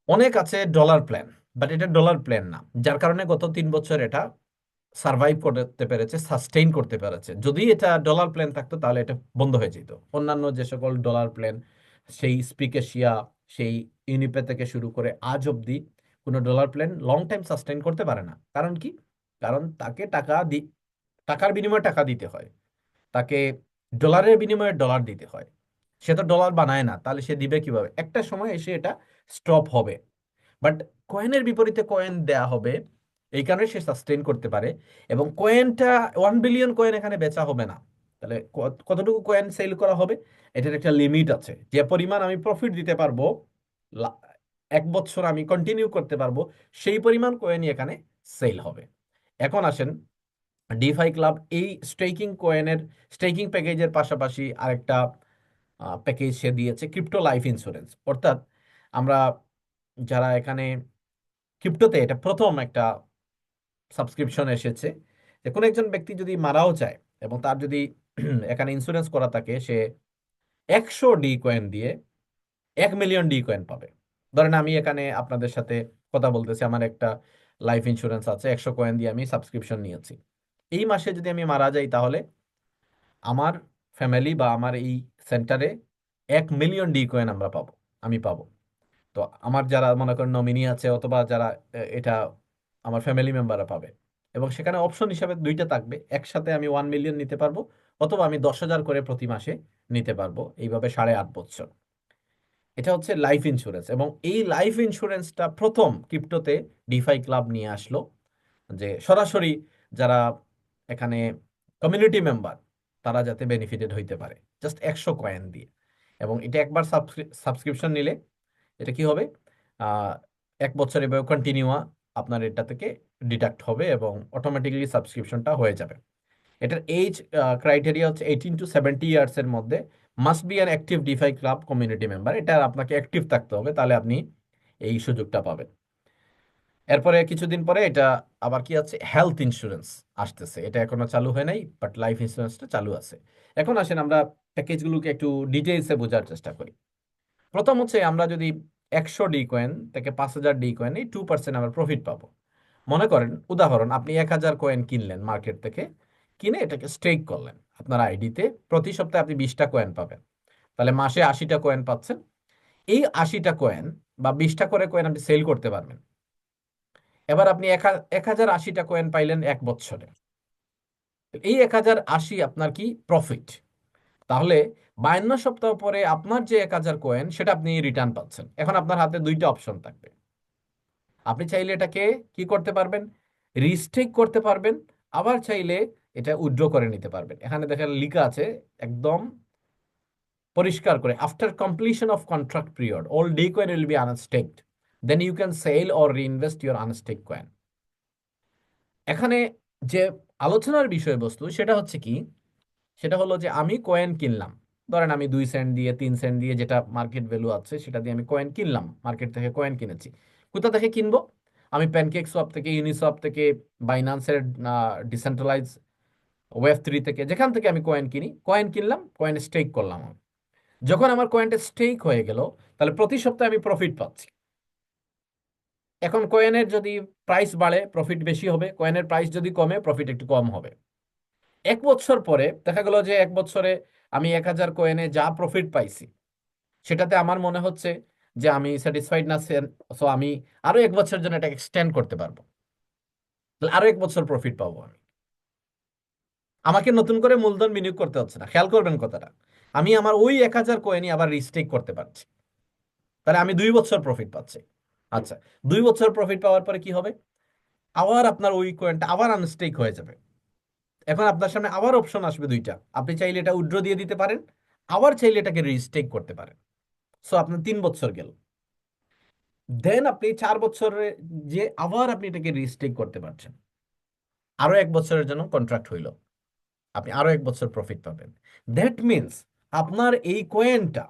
অনেক আছে ডলার প্ল্যান, বাট এটা ডলার প্ল্যান না, যার কারণে গত 3 বছর এটা সার্ভাইভ করতে পেরেছে, সাস্টেইন করতে পেরেছে। যদি এটা ডলার প্ল্যান থাকতো, তাহলে এটা বন্ধ হয়ে যেত। অন্যান্য যে সকল ডলার প্ল্যান, সেই স্পিকেশিয়া, সেই ইউনিপে থেকে শুরু করে আজ অব্দি কোনো dollar plan long time sustain করতে পারে না। কারণ কি? কারণ তাকে টাকার বিনিময়ে টাকা দিতে হয়, তাকে ডলারের বিনিময়ে ডলার দিতে হয়। সে তো ডলার বানায় না, তাহলে সে দিবে কিভাবে? একটা সময় এসে এটা স্টপ হবে। বাট কয়েনের বিপরীতে কয়েন দেয়া হবে, এই কারণে সে সাস্টেইন করতে পারে। এবং কয়েনটা 1 বিলিয়ন কয়েন এখানে বেচা হবে না। তাহলে কতটুকু কয়েন সেল করা হবে? এটার একটা লিমিট আছে, যে পরিমাণ আমি প্রফিট দিতে পারবো, লা- 1 বছর আমি কন্টিনিউ করতে পারবো, সেই পরিমাণ কয়েনই এখানে সেল হবে। এখন আসেন, ডিফাই ক্লাব এই স্টেকিং প্যাকেজের পাশাপাশি আরেকটা প্যাকেজ সে দিয়েছে, ক্রিপ্টো লাইফ ইন্স্যুরেন্স। অর্থাৎ আমরা যারা এখানে ক্রিপ্টোতে, এটা প্রথম একটা সাবস্ক্রিপশন এসেছে, যে কোনো একজন ব্যক্তি যদি মারাও যায় এবং তার যদি এখানে ইন্স্যুরেন্স করা থাকে, সে 100 ডি কয়েন দিয়ে 1 মিলিয়ন ডি কয়েন পাবে। ধরেন আমি এখানে আপনাদের সাথে কথা বলতেছি, আমার একটা লাইফ ইন্স্যুরেন্স আছে, 100 কয়েন দিয়ে আমি সাবস্ক্রিপশন নিয়েছি। এই মাসে যদি আমি মারা যাই, তাহলে আমার ফ্যামিলি বা আমার এই সেন্টারে 1 মিলিয়ন ডি কয়েন আমি পাবো। তো আমার যারা মনে করেন নমিনি আছে, অথবা যারা এটা আমার ফ্যামিলি মেম্বাররা পাবে। এবং সেখানে অপশন হিসাবে দুইটা থাকবে, একসাথে আমি 1 মিলিয়ন নিতে পারবো, অথবা আমি 10,000 করে প্রতি মাসে নিতে পারবো, এইভাবে 8.5 বছর। এটা হচ্ছে লাইফ ইন্স্যুরেন্স, এবং এই লাইফ ইন্স্যুরেন্সটা প্রথম ক্রিপ্টোতে ডিফাই ক্লাব নিয়ে আসলো, যে সরাসরি যারা এখানে কমিউনিটি মেম্বার তারা যাতে বেনিফিটেড হইতে পারে জাস্ট 100 কয়েন দিয়ে। এবং এটা একবার সাবস্ক্রিপশন নিলে এটা কি হবে, আহ, 1 বছর এভাবে কন্টিনিউ আপনার এটা থেকে ডিডাক্ট হবে এবং অটোমেটিক্যালি সাবস্ক্রিপশনটা হয়ে যাবে। এটার এজ ক্রাইটেরিয়া হচ্ছে 18 to 70 ইয়ার্স এর মধ্যে must be an active defy club community member. এটা আপনাকে অ্যাক্টিভ থাকতে হবে, তাহলে আপনি এই সুযোগটা পাবেন। এরপরে কিছুদিন পরে এটা আবার কি আছে, হেলথ ইন্স্যুরেন্স আসতেছে। এটা এখনো চালু হয় নাই, বাট লাইফ ইন্স্যুরেন্সটা চালু আছে। এখন আসেন আমরা প্যাকেজগুলোকে একটু ডিটেইলসে বোঝার চেষ্টা করি। প্রথম হচ্ছে আমরা যদি 100 ডি কয়েন থেকে 5,000 ডি কয়েন এই 2% আমরা প্রফিট পাবো। মনে করেন উদাহরণ, আপনি 1,000 কয়েন কিনলেন মার্কেট থেকে, কিনে এটাকে স্টেক করলেন আপনার আইডিতে। প্রতি সপ্তাহে আপনি 20টা কয়েন পাবেন, তাহলে মাসে 80টা কয়েন পাচ্ছেন। এই 80টা কয়েন বা 20টা করে কয়েন আপনি সেল করতে পারবেন। এবার আপনি 1,080টা কয়েন পাইলেন 1 বছরে। এই 1,080 আপনার কি প্রফিট। তাহলে 52 সপ্তাহ পরে আপনার যে 1,000 কয়েন সেটা আপনি রিটার্ন পাচ্ছেন। এখন আপনার হাতে দুইটা অপশন থাকবে। আপনি চাইলে এটাকে কি করতে পারবেন, রিস্টেক করতে পারবেন, আবার চাইলে এটা উইথড্র করে নিতে পারবেন। এখানে দেখেন লেখা আছে একদম পরিষ্কার করে, after completion of contract period all the coin will be unstaked, then you can sell or reinvest your unstake coin. এখানে যে আলোচনার বিষয়বস্তু সেটা হচ্ছে কি, সেটা হলো যে আমি কয়েন কিনলাম, ধরেন আমি 2 সেন্ট দিয়ে 3 সেন্ট দিয়ে যেটা মার্কেট ভ্যালু আছে সেটা দিয়ে আমি কয়েন কিনলাম, মার্কেট থেকে কয়েন কিনেছি। কোথা থেকে কিনবো? আমি প্যানকেক সোয়াপ থেকে, ইউনিসোয়াপ থেকে, বাইন্যান্সের ডিসেন্ট্রালাইজ ওয়েব 3 থেকে, যেখান থেকে আমি কয়েন কিনি, কয়েন কিনলাম, কয়েন স্টেক করলাম আমি। যখন আমার কয়েনটা স্টেক হয়ে গেল, তাহলে প্রতি সপ্তাহে আমি প্রফিট পাচ্ছি। এখন কয়েনের যদি প্রাইস বাড়ে প্রফিট বেশি হবে, কয়েনের প্রাইস যদি কমে প্রফিট একটু কম হবে। 1 বছর পরে দেখা গেল যে 1 বছরে আমি 1,000 কয়েনে যা প্রফিট পাইছি সেটাতে আমার মনে হচ্ছে যে আমি স্যাটিসফাইড না। সো আমি আরো 1 বছরের জন্য এটা এক্সটেন্ড করতে পারবো, তাহলে আরো 1 বছর প্রফিট পাবো আমি। আমাকে নতুন করে মূলধন বিনিয়োগ করতে হচ্ছে না। খেয়াল করবেন কথাটা, আমি আমার ওই 1,000 কয়েনই আবার রিস্টেক করতে পারছি, তাহলে আমি 2 বছর প্রফিট পাচ্ছি। আচ্ছা, 2 বছর প্রফিট পাওয়ার পরে কি হবে, আবার আপনার ওই কয়েনটা আবার আনস্টেক হয়ে যাবে। এখন আপনার সামনে আবার অপশন আসবে দুইটা, আপনি চাইলে এটা উইথড্র দিয়ে দিতে পারেন, আবার চাইলে এটাকে রিস্টেক করতে পারেন। সো আপনার 3 বছর গেল। দেন আপনি 4 বছরে যে আবার আপনি এটাকে রিস্টেক করতে পারছেন, আরো 1 বছরের জন্য কন্ট্রাক্ট হইল, আপনি আরো 1 বছর প্রফিট পাবেন। দ্যাট মিনস আপনার এই কয়েনটা,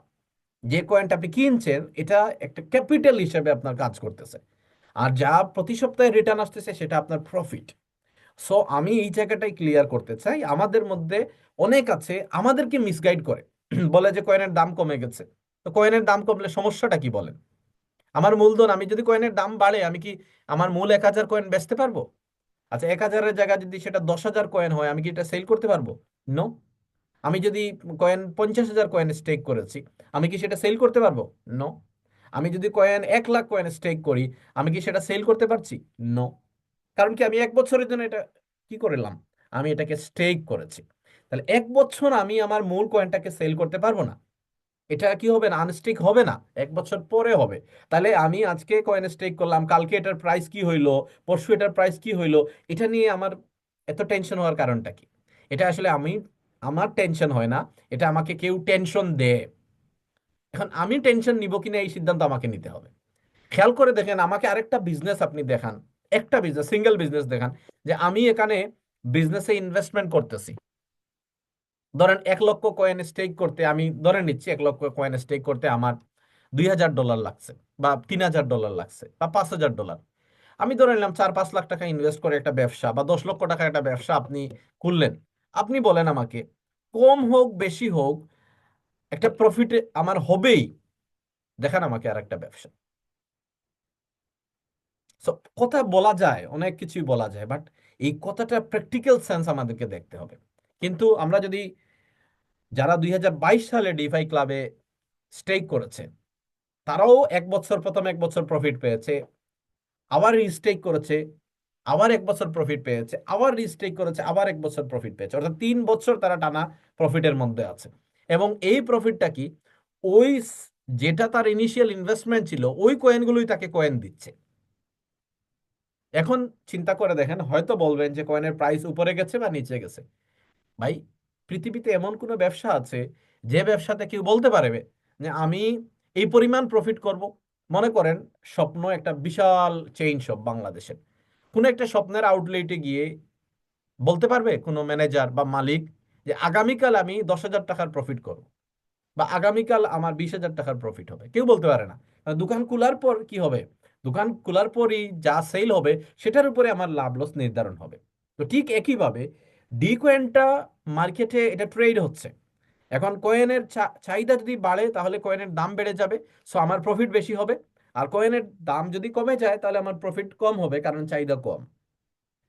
যে কয়েনটা আপনি কিনছেন, এটা একটা ক্যাপিটাল হিসেবে আপনার কাজ করতেছে, আর যা প্রতি সপ্তাহে রিটার্ন আসতেছে সেটা আপনার প্রফিট। সো আমি এই জায়গাটাই ক্লিয়ার করতে চাই, আমাদের মধ্যে অনেক আছে আমাদেরকে মিসগাইড করে বলে যে কয়েনের দাম কমে গেছে। তো কয়েনের দাম কমলে সমস্যাটা কি বলেন? আমার মূলধন, আমি যদি কয়েনের দাম বাড়ে আমি কি আমার মূল 1,000 কয়েন বেচতে পারবো? আচ্ছা, 1,000-এর জায়গায় যদি সেটা 10,000 কয়েন হয়, আমি কি এটা সেল করতে পারবো? নো। আমি যদি কয়েন 50,000 কয়েন স্টেক করেছি, আমি কি সেটা সেল করতে পারবো? নো। আমি যদি কয়েন 1,00,000 কয়েন স্টেক করি, আমি কি সেটা সেল করতে পারছি? নো। কারণ কি, আমি 1 বছরের জন্য এটা কি করলাম, আমি এটাকে স্টেক করেছি। তাহলে 1 বছর আমি আমার মূল কয়েনটাকে সেল করতে পারবো না। এটা কি হবে না, আনস্টেক হবে না, 1 বছর পরে হবে। তাহলে আমি আজকে কয়েন স্টেক করলাম, কালকে এটার প্রাইস কি হইলো, পরশু এটার প্রাইস কি হইলো, এটা নিয়ে আমার এত টেনশন হওয়ার কারণটা কি? এটা আসলে আমি, আমার টেনশন হয় না, এটা আমাকে কেউ টেনশন দেয়। এখন আমি টেনশন নিব কিনা এই সিদ্ধান্ত আমাকে নিতে হবে। খেয়াল করে দেখেন, আমাকে আরেকটা বিজনেস আপনি দেখান, একটা বিজনেস, সিঙ্গেল বিজনেস দেখান, যে আমি এখানে বিজনেসে ইনভেস্টমেন্ট করতেছি। ধরেন 1 লক্ষ কয়েন স্টেক করতে, আমি ধরে নিচ্ছি 1 লক্ষ কয়েন স্টেক করতে আমার $2,000 লাগছে, বা $3,000 লাগছে, বা $5,000। আমি ধরে নিলাম 4-5 লাখ টাকা ইনভেস্ট করে একটা ব্যবসা, বা 10 লক্ষ টাকা একটা ব্যবসা আপনি খুললেন। আপনি বলেন আমাকে, কম হোক বেশি হোক একটা প্রফিট আমার হবেই, দেখান আমাকে আর একটা ব্যবসা। সো কথা বলা যায়, অনেক কিছুই বলা যায়, বাট এই কথাটা প্র্যাকটিক্যাল সেন্স আমাদেরকে দেখতে হবে। কিন্তু আমরা যদি, যারা 2022 সালে ডিফাই ক্লাবে স্টেক করেছে, তারাও 1 বছর, প্রথম 1 বছর প্রফিট পেয়েছে, আবার রিস্টেক করেছে, আবার 1 বছর প্রফিট পেয়েছে, আবার রিস্টেক করেছে, আবার 1 বছর প্রফিট পেয়েছে, অর্থাৎ 3 বছর তারা টানা প্রফিটের মধ্যে আছে। এবং এই প্রফিটটা কি, ওই যেটা তার ইনিশিয়াল ইনভেস্টমেন্ট ছিল ওই কয়েনগুলোই তাকে কয়েন দিচ্ছে। এখন চিন্তা করে দেখেন, হয়তো বলবেন যে কয়েনের প্রাইস উপরে গেছে বা নিচে গেছে। ভাই, পৃথিবীতে এমন কোনো ব্যবসা আছে যে ব্যবসাতে কেউ বলতে পারবে যে আমি এই পরিমাণ প্রফিট করব? মনে করেন স্বপ্ন একটা বিশাল চেইন শপ বাংলাদেশের, কোনো একটা স্বপ্নের আউটলেটে গিয়ে বলতে পারবে কোনো ম্যানেজার বা মালিক যে আগামীকাল আমি 10,000 টাকার প্রফিট করব, বা আগামীকাল আমার 20,000 টাকার প্রফিট হবে? কেউ বলতে পারে না। দোকান খোলার পর কি হবে? দোকান খোলার পরই যা সেল হবে সেটার উপরে আমার লাভ লস নির্ধারণ হবে। তো ঠিক একইভাবে ডি কয়েনটা মার্কেটে এটা ট্রেড হচ্ছে। এখন কয়েনের চাহিদা যদি বাড়ে তাহলে কয়েনের দাম বেড়ে যাবে, সো আমার প্রফিট বেশি হবে। আর কয়েনের দাম যদি কমে যায় তাহলে আমার প্রফিট কম হবে, কারণ চাহিদা কম।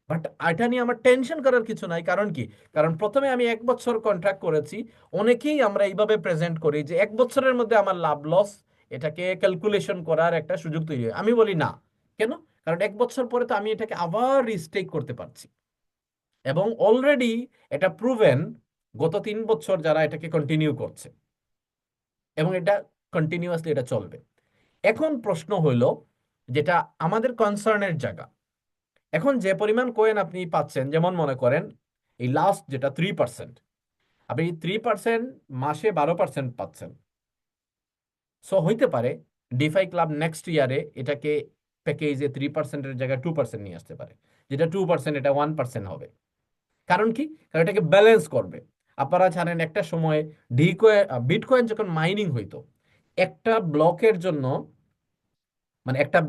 বাট এটা নিয়ে আমার টেনশন করার কিছু নাই। কারণ কি? কারণ প্রথমে আমি 1 বছর কন্ট্রাক্ট করেছি। অনেকেই আমরা এইভাবে প্রেজেন্ট করি যে 1 বছরের মধ্যে আমার লাভ লস এটাকে ক্যালকুলেশন করার একটা সুযোগ তৈরি হয়। আমি বলি না। কেন? কারণ 1 বছর পরে তো আমি এটাকে আবার রিস্টেক করতে পারছি। এবং অলরেডি এটা প্রুভেন, গত 3 বছর যারা এটাকে কন্টিনিউ করছে, এবং এটা কন্টিনিউয়াসলি এটা চলবে। এখন প্রশ্ন হইল, যেটা আমাদের কনসার্নের জায়গা, এখন যে পরিমাণ কয়েন আপনি পাচ্ছেন, যেমন মনে করেন এই লাস্ট যেটা 3%, আপনি 3% মাসে 12% পাচ্ছেন। সো হইতে পারে ডিফাই ক্লাব নেক্সট ইয়ারে এটাকে প্যাকেজে 3%-এর জায়গায় 2% নিয়ে আসতে পারে, যেটা 2% এটা 1% হবে। কারণ কি? কারণ এটাকে ব্যালেন্স করবে। আপনারা জানেন একটা সময় বিটকয়েন যখন মাইনিং হইতো, একটা ব্লকের জন্য, মানে একটা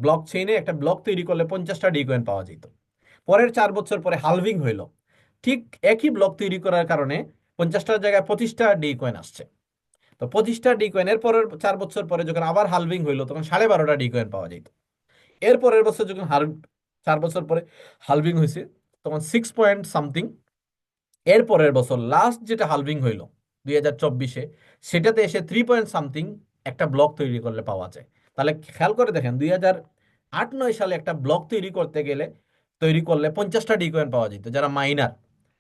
ব্লক চেইনে একটা ব্লক তৈরি করলে 50টা ডিকয়েন পাওয়া যেত। পরের 4 বছর পরে হালভিং হইল, ঠিক একই ব্লক তৈরি করার কারণে 50টার জায়গায় 25টা ডি কয়েন আসছে। তো 25টা ডি কয়েনের পরের 4 বছর পরে যখন আবার হালভিং হইলো তখন 12.5টা ডি কয়েন পাওয়া যেত। এর পরের বছর যখন 4 বছর পরে হালভিং হয়েছে তখন 6 পয়েন্ট সামথিং। এর পরের বছর লাস্ট যেটা হালভিং হইল 2024-এ, সেটাতে এসে 3 পয়েন্ট সামথিং একটা ব্লক তৈরি করলে পাওয়া যায়। তাহলে খেয়াল করে দেখেন, 2008-9 সালে একটা ব্লক তৈরি করলে 50টা ডিকয়েন পাওয়া যেত যারা মাইনার।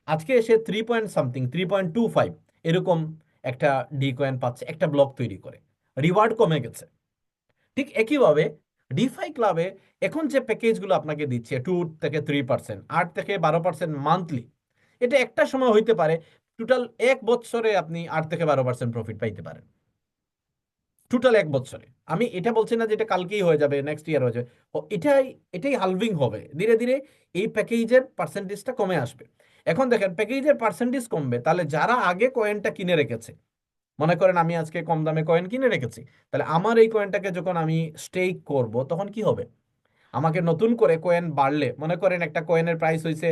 আজকে এসে 3 পয়েন্ট সামথিং, 3.25 এরকম একটা ডিকয়েন পাচ্ছে একটা ব্লক তৈরি করে। রিওয়ার্ড কমে গেছে। ঠিক একইভাবে ডিফাই ক্লাবে এখন যে প্যাকেজগুলো আপনাকে দিচ্ছে 2 থেকে 3%, 8 থেকে 12% মান্থলি, এটা একটা সময় হইতে পারে টোটাল 1 বছরে আপনি 8 থেকে 12% প্রফিট পাইতে পারেন। টোটাল 1 বছরে। আমি এটা বলছি না যে এটা কালকেই হয়ে যাবে, নেক্সট ইয়ার হয়ে যাবে। এটাই এটাই হালভিং হবে ধীরে ধীরে। এই প্যাকেজের পার্সেন্টেজটা কমে আসবে। এখন দেখেন, প্যাকেজের পার্সেন্টেজ কমবে, তাহলে যারা আগে কয়েনটা কিনে রেখেছে, মনে করেন আমি আজকে কম দামে কয়েন কিনে রেখেছি, তাহলে আমার এই কয়েনটাকে যখন আমি স্টেক করব তখন কি হবে? আমাকে নতুন করে কয়েন বাড়লে, মনে করেন একটা কয়েনের প্রাইস হয়েছে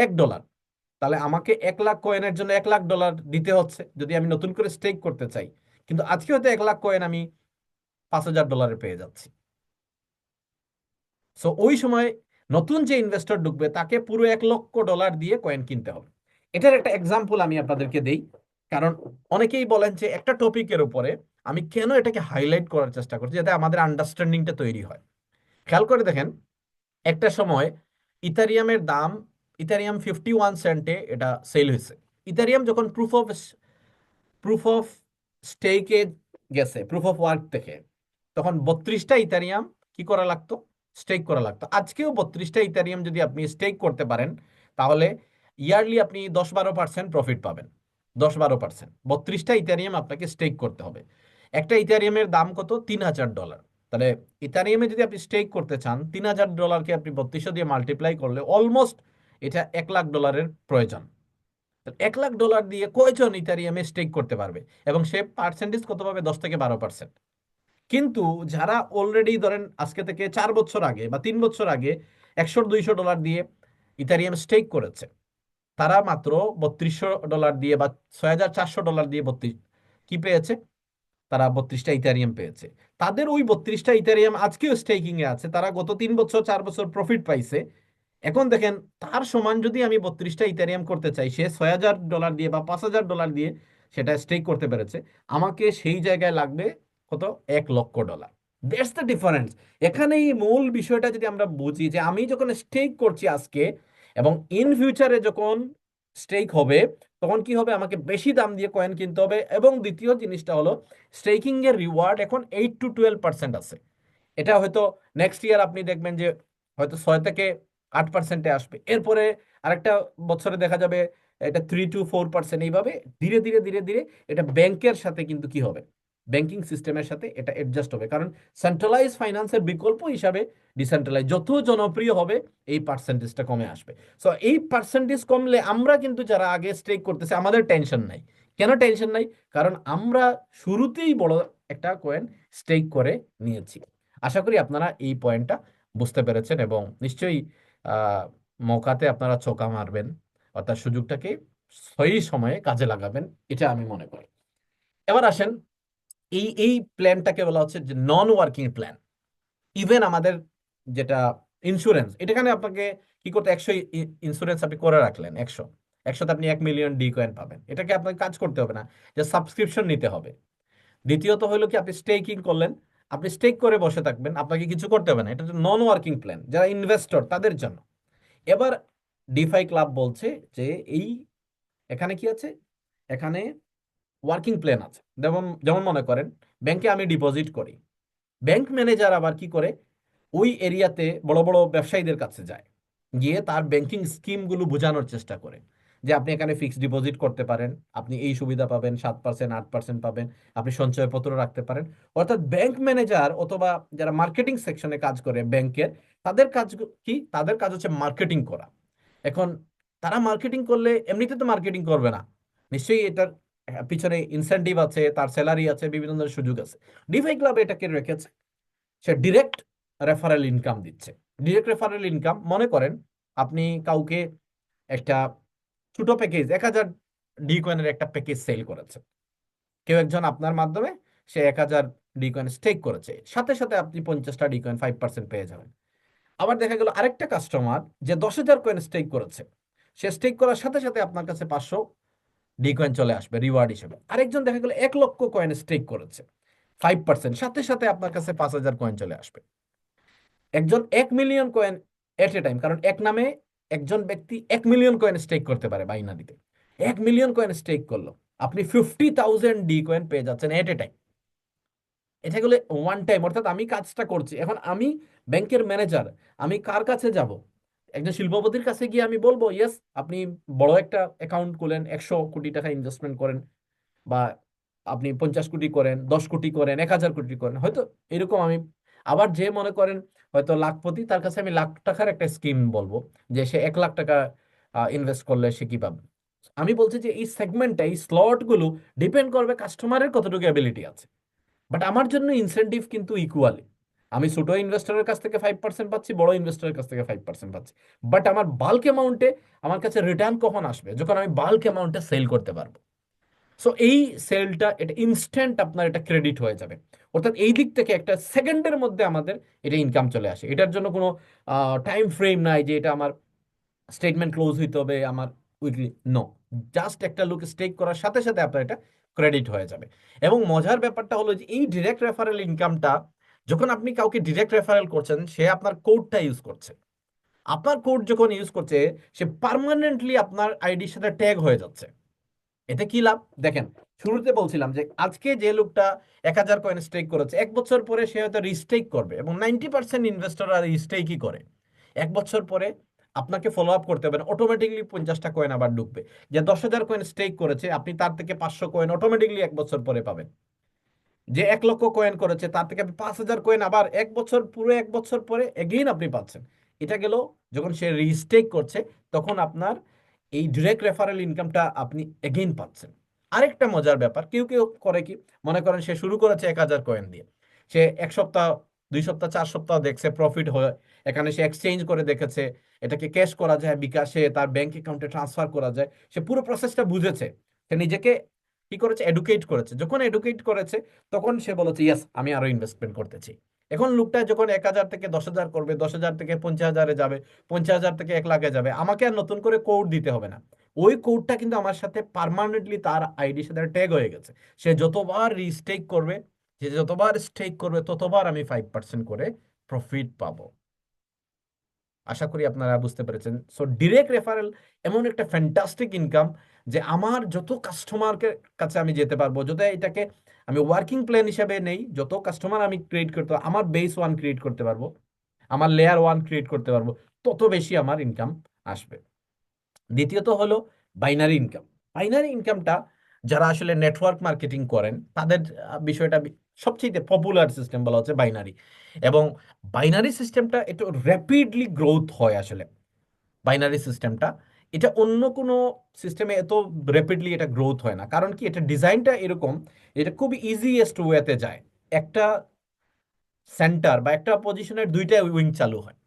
$1, তাহলে আমাকে 1 লাখ কয়েনের জন্য $1 লাখ দিতে হচ্ছে যদি আমি নতুন করে স্টেক করতে চাই। কিন্তু আজকে হয়তো 1 লাখ কয়েন আমি $5,000 পেয়ে যাচ্ছি। সো ওই সময় নতুন যে ইনভেস্টর ঢুকবে তাকে পুরো $1 লক্ষ দিয়ে কয়েন কিনতে হবে। এটার একটা এক্সাম্পল আমি আপনাদেরকে দেই। কারণ অনেকেই বলেন যে একটা টপিকের উপরে আমি কেন এটাকে হাইলাইট করার চেষ্টা করছি, যাতে আমাদের আন্ডারস্ট্যান্ডিংটা তৈরি হয়। খেয়াল করে দেখেন, একটা সময় ইথারিয়ামের দাম, ইথারিয়াম 51 সেন্টে এটা সেল হয়েছে। ইথারিয়াম যখন প্রুফ অফ স্টেকে গেছে, প্রুফ অফ ওয়ার্ক থেকে, তখন 32টা ইথারিয়াম কি করা লাগতো? স্টেক করা লাগতো। আজকেও 32টা ইথারিয়াম যদি আপনি স্টেক করতে পারেন তাহলে ইয়ারলি আপনি 10-12% প্রফিট পাবেন। 10-12%, 32টা ইথারিয়াম আপনাকে স্টেক করতে হবে। একটা ইথারিয়ামের দাম কত? $3,000। তাহলে ইথারিয়ামে যদি আপনি স্টেক করতে চান, $3,000কে আপনি 3200 দিয়ে মাল্টিপ্লাই করলে অলমোস্ট এটা $1 লাখ প্রয়োজন। $1 লাখ দিয়ে কয়জন ইথারিয়ামে স্টেক করতে পারবে? এবং সে পার্সেন্টেজ কত পাবে? 10 থেকে 12%। কিন্তু যারা অলরেডি ধরেন আজকে থেকে 4 বছর আগে বা 3 বছর আগে $100-200 দিয়ে ইথারিয়াম স্টেক করেছে, তারা মাত্র $3200 দিয়ে বা $6,400 দিয়ে কি পেয়েছে? তারা 32টা ইথারিয়াম পেয়েছে। তাদের ওই 32টা ইথারিয়াম আজকেও স্টেকিং এ আছে, তারা গত 3 বছর 4 বছর প্রফিট পাইছে। এখন দেখেন, তার সমান যদি আমি 32টা ইথারিয়াম করতে চাই, সে $6,000 দিয়ে বা $5,000 দিয়ে সেটা স্টেক করতে পেরেছে, আমাকে সেই জায়গায় লাগবে কত? $1 লক্ষ। That's the difference. এখানেই মূল বিষয়টা যদি আমরা বুঝি যে আমি যখন স্টেক করছি আজকে এবং ইন ফিউচারে যখন স্টেক হবে তখন কি হবে, আমাকে বেশি দাম দিয়ে কয়েন কিনতে হবে। এবং দ্বিতীয় জিনিসটা হলো স্টেকিং এর রিওয়ার্ড এখন 8 to 12% আছে। এটা হয়তো নেক্সট ইয়ার আপনি দেখবেন যে হয়তো 6 থেকে 8%-এ আসবে, এরপরে আরেকটা বছরে দেখা যাবে এটা 3 to 4%। এইভাবে ধীরে ধীরে ধীরে ধীরে এটা ব্যাংকের সাথে কিন্তু কি হবে, ব্যাংকিং সিস্টেমের সাথে এটা অ্যাডজাস্ট হবে। কারণ সেন্ট্রালাইজ ফাইন্যান্সের বিকল্প হিসাবে ডিসেন্ট্রালাইজ যত জনপ্রিয় হবে এই পার্সেন্টেজটা কমে আসবে। সো এই পার্সেন্টেজ কমলে আমরা কিন্তু যারা আগে স্টেক করতেছে আমাদের টেনশন নাই। কেন টেনশন নাই? কারণ আমরা শুরুতেই বড় একটা কয়েন স্টেক করে নিয়েছি। আশা করি আপনারা এই পয়েন্টটা বুঝতে পেরেছেন এবং নিশ্চয়ই আহ মৌকাতে আপনারা চোকা মারবেন, অর্থাৎ সুযোগটাকে সহি সময়ে কাজে লাগাবেন, এটা আমি মনে করি। এবার আসেন, এই প্ল্যানটাকে বলা হচ্ছে যে নন ওয়ার্কিং প্ল্যান। ইভেন আমাদের যেটা ইন্স্যুরেন্স, এটাখানে আপনাকে কি করতে, 100 ইন্স্যুরেন্স আপনি করে রাখলেন, 100তে আপনি 1 মিলিয়ন ডি কয়েন পাবেন, এটাকে আপনাকে কাজ করতে হবে না, যে সাবস্ক্রিপশন নিতে হবে। দ্বিতীয়ত হলো কি, আপনি স্টেকিং করলেন, আপনি স্টেক করে বসে থাকবেন, আপনাকে কিছু করতে হবে না। এটা হচ্ছে নন ওয়ার্কিং প্ল্যান, যারা ইনভেস্টর তাদের জন্য। এবার ডিফাই ক্লাব বলছে যে এই এখানে কি আছে, এখানে ওয়ার্কিং প্ল্যান আছে। যেমন যেমন মনে করেন ব্যাংকে আমি ডিপোজিট করি, ব্যাংক ম্যানেজার আবার কি করে, ওই এরিয়াতে বড় বড় ব্যবসায়ীদের কাছে যায়, গিয়ে তার ব্যাংকিং স্কিমগুলো বোঝানোর চেষ্টা করে যে আপনি এখানে ফিক্সড ডিপোজিট করতে পারেন, আপনি এই সুবিধা পাবেন, 7% 8% পাবেন, আপনি সঞ্চয়পত্র রাখতে পারেন। অর্থাৎ ব্যাংক ম্যানেজার অথবা যারা মার্কেটিং সেকশনে কাজ করে ব্যাংকের, তাদের কাজ কি, তাদের কাজ হচ্ছে মার্কেটিং করা। এখন তারা মার্কেটিং করলে এমনিতে তো মার্কেটিং করবে না, নিশ্চয়ই এটার পিছনে ইনসেনটিভ আছে, তার স্যালারি আছে, বিভিন্ন ধরনের সুযোগ আছে। ডিফাই ক্লাব এটাকে রেখেছে, সে ডিরেক্ট রেফারেল ইনকাম দিচ্ছে। ডিরেক্ট রেফারেল ইনকাম, মনে করেন আপনি কাউকে একটা ছোট প্যাকেজ 1000 ডি কয়েনের একটা প্যাকেজ সেল করেছে, কেউ একজন আপনার মাধ্যমে সে 1000 ডি কয়েন স্টেক করেছে, সাথে সাথে আপনি 50টা ডি কয়েন 5% পেয়ে যাবেন। আবার দেখা গেল আরেকটা কাস্টমার যে 10,000 কয়েন স্টেক করেছে, সে স্টেক করার সাথে সাথে আপনার কাছে 500 ডি কয়েন চলে আসবে রিওয়ার্ড হিসেবে। আরেকজন দেখা গেল 1 লক্ষ কয়েন স্টেক করেছে, 5%, সাথে সাথে আপনার কাছে 5,000 কয়েন চলে আসবে। একজন 1 মিলিয়ন কয়েন এট এ টাইম, কারণ এক নামে একজন ব্যক্তি 1 মিলিয়ন কয়েন স্টেক করতে পারে বাইনারিতে, 1 মিলিয়ন কয়েন স্টেক করলো, আপনি 50,000 ডি কয়েন পেয়ে যাচ্ছেন এট এ টাইম। এটা গেলে ওয়ান টাইম, অর্থাৎ আমি কাজটা করছি, এখন আমি ব্যাংকের ম্যানেজার, আমি কার কাছে যাব, একজন শিল্পপতির কাছে গিয়ে আমি বলবো ইয়েস আপনি বড় একটা অ্যাকাউন্ট খুলেন, 100 কোটি টাকা ইনভেস্টমেন্ট করেন, বা আপনি 50 কোটি করেন, 10 কোটি করেন, 1,000 কোটি করেন, হয়তো এরকম আমি। আবার যে মনে করেন হয়তো লাখপতি, তার কাছে আমি লাখ টাকার একটা স্কিম বলবো, যে সে 1 লাখ টাকা ইনভেস্ট করলে সে কি পাবে। আমি বলছি যে এই সেগমেন্টটা, এই স্লট গুলো ডিপেন্ড করবে কাস্টমারের কতটুকু অ্যাবিলিটি আছে। বাট আমার জন্য ইনসেনটিভ কিন্তু ইকুয়ালি, আমি ছোট ইনভেস্টরের কাছ থেকে 5% পাচ্ছি, বড় ইনভেস্টরের কাছ থেকে 5% পাচ্ছি। বাট আমার বাল্ক অ্যামাউন্টে আমার কাছে রিটার্ন কখন আসবে, যখন আমি বাল্ক অ্যামাউন্টে সেল করতে পারবো। সো এই সেলটা এটা ইনস্ট্যান্ট আপনার এটা ক্রেডিট হয়ে যাবে। অর্থাৎ এই দিক থেকে একটা সেকেন্ডের মধ্যে আমাদের এটা ইনকাম চলে আসে। এটার জন্য কোনো টাইম ফ্রেম নাই যে এটা আমার স্টেটমেন্ট ক্লোজ হইতে হবে আমার উইকলি, নো। জাস্ট একটা লোক স্টেক করার সাথে সাথে আপনার এটা ক্রেডিট হয়ে যাবে। এবং মজার ব্যাপারটা হলো যে এই ডিরেক্ট রেফারেল ইনকামটা, যখন আপনি কাউকে ডিরেক্ট রেফারেল করছেন, সে আপনার কোডটা ইউজ করছে, আপনার কোড যখন ইউজ করছে, সে পার্মানেন্টলি আপনার আইডির সাথে ট্যাগ হয়ে যাচ্ছে। এতে কি লাভ দেখেন, শুরুতে বলছিলাম যে আজকে যে লোকটা 1,000 কয়েন স্টেক করেছে, 1 বছর পরে সে হয়তো রিস্টেক করবে, এবং 90% ইনভেস্টর আর রিস্টেকই করে। 1 বছর পরে আপনাকে ফলো আপ করতে হবে না, অটোমেটিকলি 50টা কয়েন আবার ঢুকবে। যে 10,000 কয়েন স্টেক করেছে, আপনি তার থেকে 500 কয়েন অটোমেটিকলি 1 বছর পরে পাবেন। যে 1 লক্ষ কয়েন করেছে, তার থেকে আপনি 5,000 কয়েন আবার 1 বছর, পুরো 1 বছর পরে এগেইন আপনি পাচ্ছেন। এটা গেল যখন সে রিস্টেক করছে, তখন আপনার এই ডিরেক্ট রেফারেল ইনকামটা আপনি এগেইন পাচ্ছেন। আরেকটা মজার ব্যাপার, কেউ কেউ করে কি, মনে করেন সে শুরু করেছে 1,000 কয়েন দিয়ে, সে 1 সপ্তাহ, 2 সপ্তাহ, 4 সপ্তাহ দেখছে প্রফিট হয়, এখানে সে এক্সচেঞ্জ করে দেখেছে এটাকে ক্যাশ করা যায়, বিকাশে তার ব্যাংক অ্যাকাউন্টে ট্রান্সফার করা যায়, সে পুরো প্রসেসটা বুঝেছে, সে নিজেকে কি করেছে, এডুকেট করেছে। যখন এডুকেট করেছে, তখন সে বলেছে ইয়েস আমি আরো ইনভেস্টমেন্ট করতেছি। এখন লোকটা যখন 1,000 থেকে 10,000 করবে, 10,000 থেকে 50,000-এ যাবে, 50,000 থেকে 1 লাখে যাবে, আমাকে আর নতুন করে কোড দিতে হবে না। ওই কোডটা কিন্তু আমার সাথে পার্মানেন্টলি তার আইডির সাথে ট্যাগ হয়ে গেছে। সে যতবার রিস্টেক করবে, যে যতবার স্টেক করবে ততবার আমি 5% করে প্রফিট পাবো। আশা করি আপনারা বুঝতে পেরেছেন। সো ডিরেক্ট রেফারেল এমন একটা ফ্যান্টাস্টিক ইনকাম যে আমার যত কাস্টমারকে কাছে আমি যেতে পারবো, যদি এটাকে আমি ওয়ার্কিং প্ল্যান হিসেবে নেই, যত কাস্টমার আমি ক্রিয়েট করতে পারবো, আমার বেস ওয়ান ক্রিয়েট করতে পারবো, আমার লেয়ার ওয়ান ক্রিয়েট করতে পারবো, তত বেশি আমার ইনকাম আসবে। দ্বিতীয়ত হলো বাইনারি ইনকাম। বাইনারি ইনকামটা যারা আসলে নেটওয়ার্ক মার্কেটিং করেন তাদের বিষয়টা সবচেয়ে পপুলার সিস্টেম বলা হচ্ছে বাইনারি। এবং বাইনারি সিস্টেমটা একটু র্যাপিডলি গ্রোথ হয় আসলে। বাইনারি সিস্টেমটা, এটা অন্য কোনো সিস্টেমে এত র্যাপিডলি এটা গ্রোথ হয় না। কারণ কি, এটা ডিজাইনটা এরকম, এটা খুব ইজিয়েস্ট ওয়েতে যায়। একটা সেন্টার বা একটা পজিশনের দুইটা উইং চালু হয়।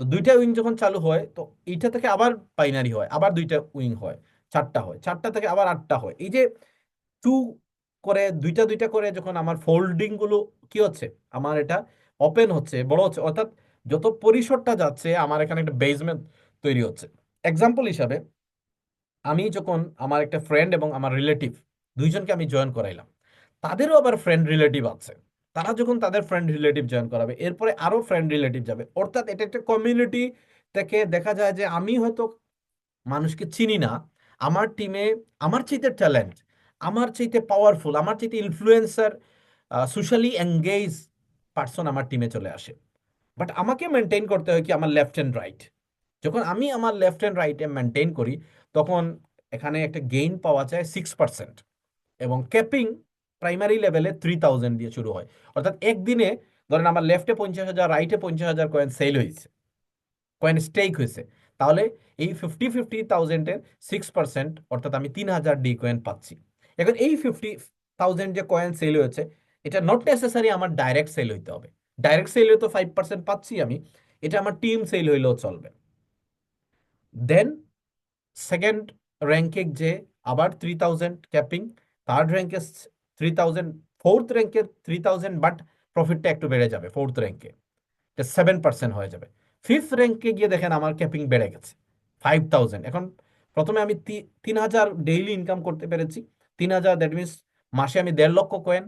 তো দুইটা উইং যখন চালু হয় তো এইটা থেকে আবার বাইনারি হয়, আবার দুইটা উইং হয়, চারটা হয়, চারটা থেকে আবার আটটা হয়। এই যে টু করে দুইটা দুইটা করে যখন আমার ফোল্ডিং গুলো কি হচ্ছে, আমার এটা ওপেন হচ্ছে, বড় হচ্ছে, অর্থাৎ যত পরিসরটা যাচ্ছে আমার এখানে একটা বেসমেন্ট তৈরি হচ্ছে। এক্সাম্পল হিসাবে আমি যখন আমার একটা ফ্রেন্ড এবং আমার রিলেটিভ দুইজনকে আমি জয়েন করাইলাম, তাদেরও আবার ফ্রেন্ড রিলেটিভ আছে, তারা যখন তাদের ফ্রেন্ড রিলেটিভ জয়েন করাবে এরপরে আরো ফ্রেন্ড রিলেটিভ যাবে, অর্থাৎ এটা একটা কমিউনিটি থেকে দেখা যায় যে আমি হয়তো মানুষকে চিনি না, আমার টিমে আমার চাইতে ট্যালেন্ট, আমার চাইতে পাওয়ারফুল, আমার চাইতে ইনফ্লুয়েন্সার, সোশ্যালি এঙ্গেজ পার্সন আমার টিমে চলে আসে। বাট আমাকে মেনটেন করতে হয় কি আমার লেফট হ্যান্ড রাইট। যখন আমি আমার লেফট হ্যান্ড রাইটে মেনটেন করি তখন এখানে একটা গেইন পাওয়া যায় 6%। এবং ক্যাপিং প্রাইমারি লেভেলে 3000 দিয়ে শুরু হয়। অর্থাৎ একদিনে ধরেন আমার লেফটে 50,000, রাইটে 50,000 কয়েন সেল হয়েছে, কয়েন স্টেক হয়েছে, তাহলে এই 50,000-এর 6% অর্থাৎ আমি 3,000 ডি কয়েন পাচ্ছি। এখন এই 50,000 যে কয়েন সেল হয়েছে এটা নট নেসেসারি আমার ডাইরেক্ট সেল হইতে হবে। ডাইরেক্ট সেল হলে তো 5% পাচ্ছি আমি, এটা আমার টিম সেল হইলেও চলবে। দেন সেকেন্ড র্যাঙ্কে যে আবার 3000 ক্যাপিং, থার্ড র্যাঙ্কে 3000, ফোর্থ র্যাঙ্কে 3000, বাট প্রফিটটা একটু বেড়ে যাবে ফোর্থ র্যাঙ্কে, এটা 7% হয়ে যাবে। ফিফথ র্যাঙ্কে গিয়ে দেখেন আমার ক্যাপিং বেড়ে গেছে 5000। এখন প্রথমে আমি 3,000 ডেইলি ইনকাম করতে পেরেছি, 3,000, দ্যাট মিনস মাসে আমি 1.5 লক্ষ কয়েন।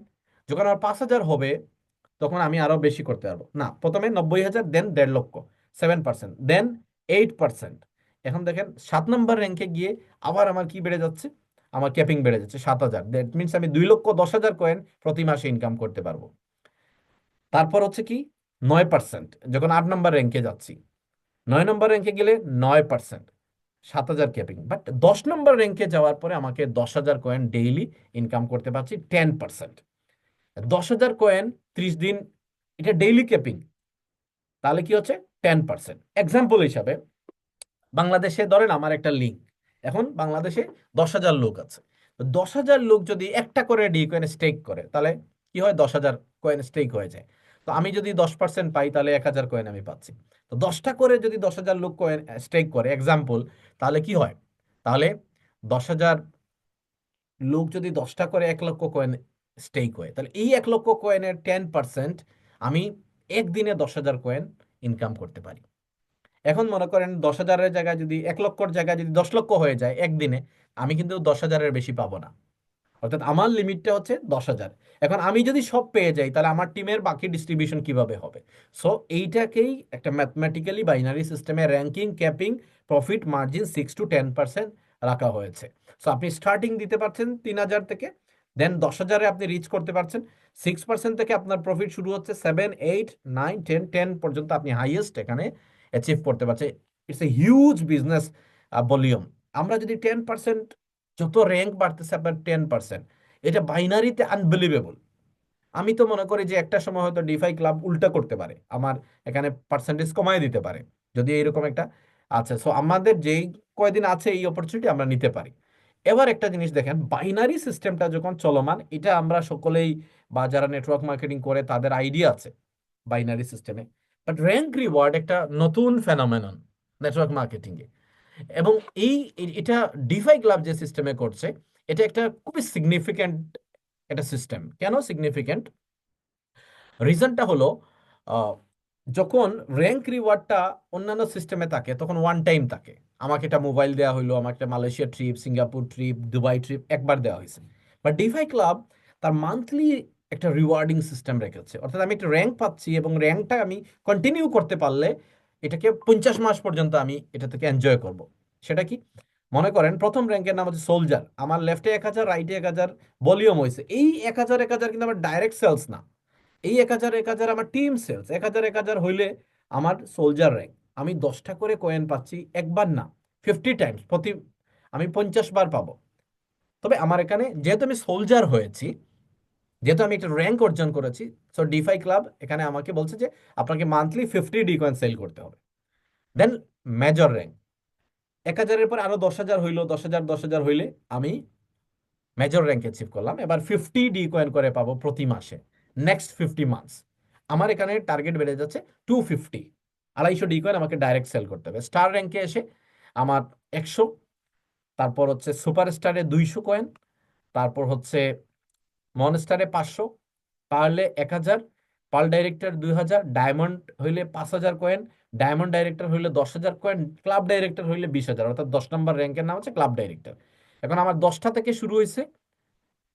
যখন আমার 5,000 হবে তখন আমি আরো বেশি করতে পারবো না, প্রথমে 90,000, দেন 1.5 লক্ষ, 7%, দেন 8%। এখন দেখেন 7 নম্বর র্যাঙ্কে গিয়ে আবার আমার কি বেড়ে যাচ্ছে, আমার ক্যাপিং বেড়ে যাচ্ছে 7,000, দ্যাট মিনস আমি 2,10,000 কয়েন প্রতি মাসে ইনকাম করতে পারবো। তারপর হচ্ছে কি 9%, যখন 8 নম্বর র্যাঙ্কে যাচ্ছি, 9 নম্বর র্যাঙ্কে গেলে 9%, 7,000 ক্যাপিং। বাট 10 নম্বর র্যাঙ্কে যাওয়ার পরে আমাকে 10,000 কয়েন ডেইলি ইনকাম করতে পারছি 10%। 10,000 কয়েন 30 দিন, এটা ডেইলি ক্যাপিং, তাহলে কি হচ্ছে 10%। এক্সাম্পল হিসাবে বাংলাদেশে ধরেন আমার একটা লিঙ্ক, এখন বাংলাদেশে 10,000 লোক আছে, তো 10,000 লোক যদি একটা করে ডি কয়েন স্টেক করে তাহলে কি হয়, 10,000 কয়েন স্টেক হয়ে যায়। তো আমি যদি 10% পাই তাহলে 1,000 কয়েন আমি পাচ্ছি। তো 10টা করে যদি 10,000 লোক কয়েন স্টেক করে এক্সাম্পল, তাহলে কি হয়, তাহলে 10,000 লোক যদি 10টা করে 1 লক্ষ কয়েন স্টেক হয়, তাহলে এই 1 লক্ষ কয়েনের 10% আমি একদিনে 10,000 কয়েন ইনকাম করতে পারি। এখন মনে করেন 10,000-এর জায়গায় যদি 1 লক্ষর জায়গায় যদি 10 লক্ষ হয়ে যায় একদিনে, আমি কিন্তু 10,000-এর বেশি পাবো না, অর্থাৎ আমার লিমিটটা হচ্ছে 10,000। এখন আমি যদি সব পেয়ে যাই তাহলে আমার টিমের বাকি ডিস্ট্রিবিউশন কিভাবে হবে? সো এইটাকেই একটা ম্যাথমেটিক্যালি বাইনারি সিস্টেমে র্যাঙ্কিং, ক্যাপিং, প্রফিট মার্জিন 6-10% রাখা হয়েছে। সো আপনি স্টার্টিং দিতে পারছেন 3,000 থেকে, দেন 10,000-এ আপনি রিচ করতে পারছেন, 6% থেকে আপনার প্রফিট শুরু হচ্ছে, 7, 8, 9, 10, 10 পর্যন্ত আপনি হাইয়েস্ট এখানে অ্যাচিভ করতে পারছেন। It's a huge business volume. আমরা যদি 10%, যত র্যাঙ্ক বাড়তেছে আপনার 10%, এটা বাইনারিতে আনবিলিভেবল। আমি তো মনে করি যে একটা সময় হয়তো ডিফাই ক্লাব উল্টা করতে পারে, আমার এখানে পার্সেন্টেজ কমায় দিতে পারে যদি এরকম একটা আছে। সো আমাদের যেই কয়দিন আছে এই অপরচুনিটি আমরা নিতে পারি। এবার একটা জিনিস দেখেন, বাইনারি সিস্টেমটা যখন চলমান, এটা আমরা সকলেই বা যারা নেটওয়ার্ক মার্কেটিং করে তাদের আইডিয়া আছে বাইনারি সিস্টেমে। বাট র্যাঙ্ক রিওয়ার্ড একটা নতুন ফেনোমেনন নেটওয়ার্ক মার্কেটিং এ। এবং এটা ডিফাই ক্লাব যে সিস্টেমে করছে, এটা একটা খুবই সিগনিফিক্যান্ট একটা সিস্টেম। কেন সিগনিফিক্যান্ট? রিজনটা হলো আহ, যখন র্যাঙ্ক রিওয়ার্ডটা অন্যান্য সিস্টেমে থাকে তখন ওয়ান টাইম থাকে, আমাকে একটা মোবাইল দেওয়া হইলো, আমাকে একটা Malaysia trip, Singapore trip, Dubai trip একবার দেওয়া হয়েছে। বাট ডিফাই ক্লাব তার মান্থলি একটা রিওয়ার্ডিং সিস্টেম রেখেছে, অর্থাৎ আমি একটা র্যাঙ্ক পাচ্ছি এবং র্যাঙ্কটা আমি কন্টিনিউ করতে পারলে এটাকে 50 মাস পর্যন্ত আমি এটা থেকে এনজয় করব। সেটা কি? মনে করেন প্রথম র্যাঙ্কের নাম হচ্ছে সোলজার, আমার লেফটে 1000, রাইটে 1000 ভলিউম হয়েছে। এই 1000 কিন্তু আমার ডাইরেক্ট সেলস না, এই 1000 আমার টিম সেলস। 1000 হইলে আমার সোলজার র্যাঙ্ক। আমি 10টা করে কয়েন পাচ্ছি, একবার না, 50 টাইমস, প্রতি আমি 50 বার পাবো। তবে আমার এখানে যেহেতু আমি সোলজার হয়েছি, যেহেতু আমি একটা র্যাঙ্ক অর্জন করেছি, সো ডিফাই ক্লাব এখানে আমাকে বলছে যে আপনাকে মান্থলি 50 কয়েন সেল করতে হবে। দেন মেজর র্যাঙ্ক, 1000-এর পর আরো 10,000 হইলো, 10,000 10,000 হইলে আমি মেজর র্যাঙ্ক অ্যাচিভ করলাম। এবার 50 কয়েন করে পাবো প্রতি মাসে, নেক্সট 50 মান্থস। আমার এখানে টার্গেট বেড়ে যাচ্ছে 250, 250 কয়েন আমাকে ডাইরেক্ট সেল করতে হবে। স্টার র্যাঙ্কে এসে আমার 100, তারপর হচ্ছে সুপার স্টারে 200 কয়েন, তারপর হচ্ছে মনস্টারে 500, পারলে 1000, পার্ল ডাইরেক্টর 2000, ডায়মন্ড হইলে 5000 কয়েন, ডায়মন্ড ডাইরেক্টর হইলে 10,000 কয়েন, ক্লাব ডাইরেক্টর হইলে 20,000, অর্থাৎ 10 নম্বর র্যাঙ্কের নাম হচ্ছে ক্লাব ডাইরেক্টর। এখন আমার 10টা থেকে শুরু হয়েছে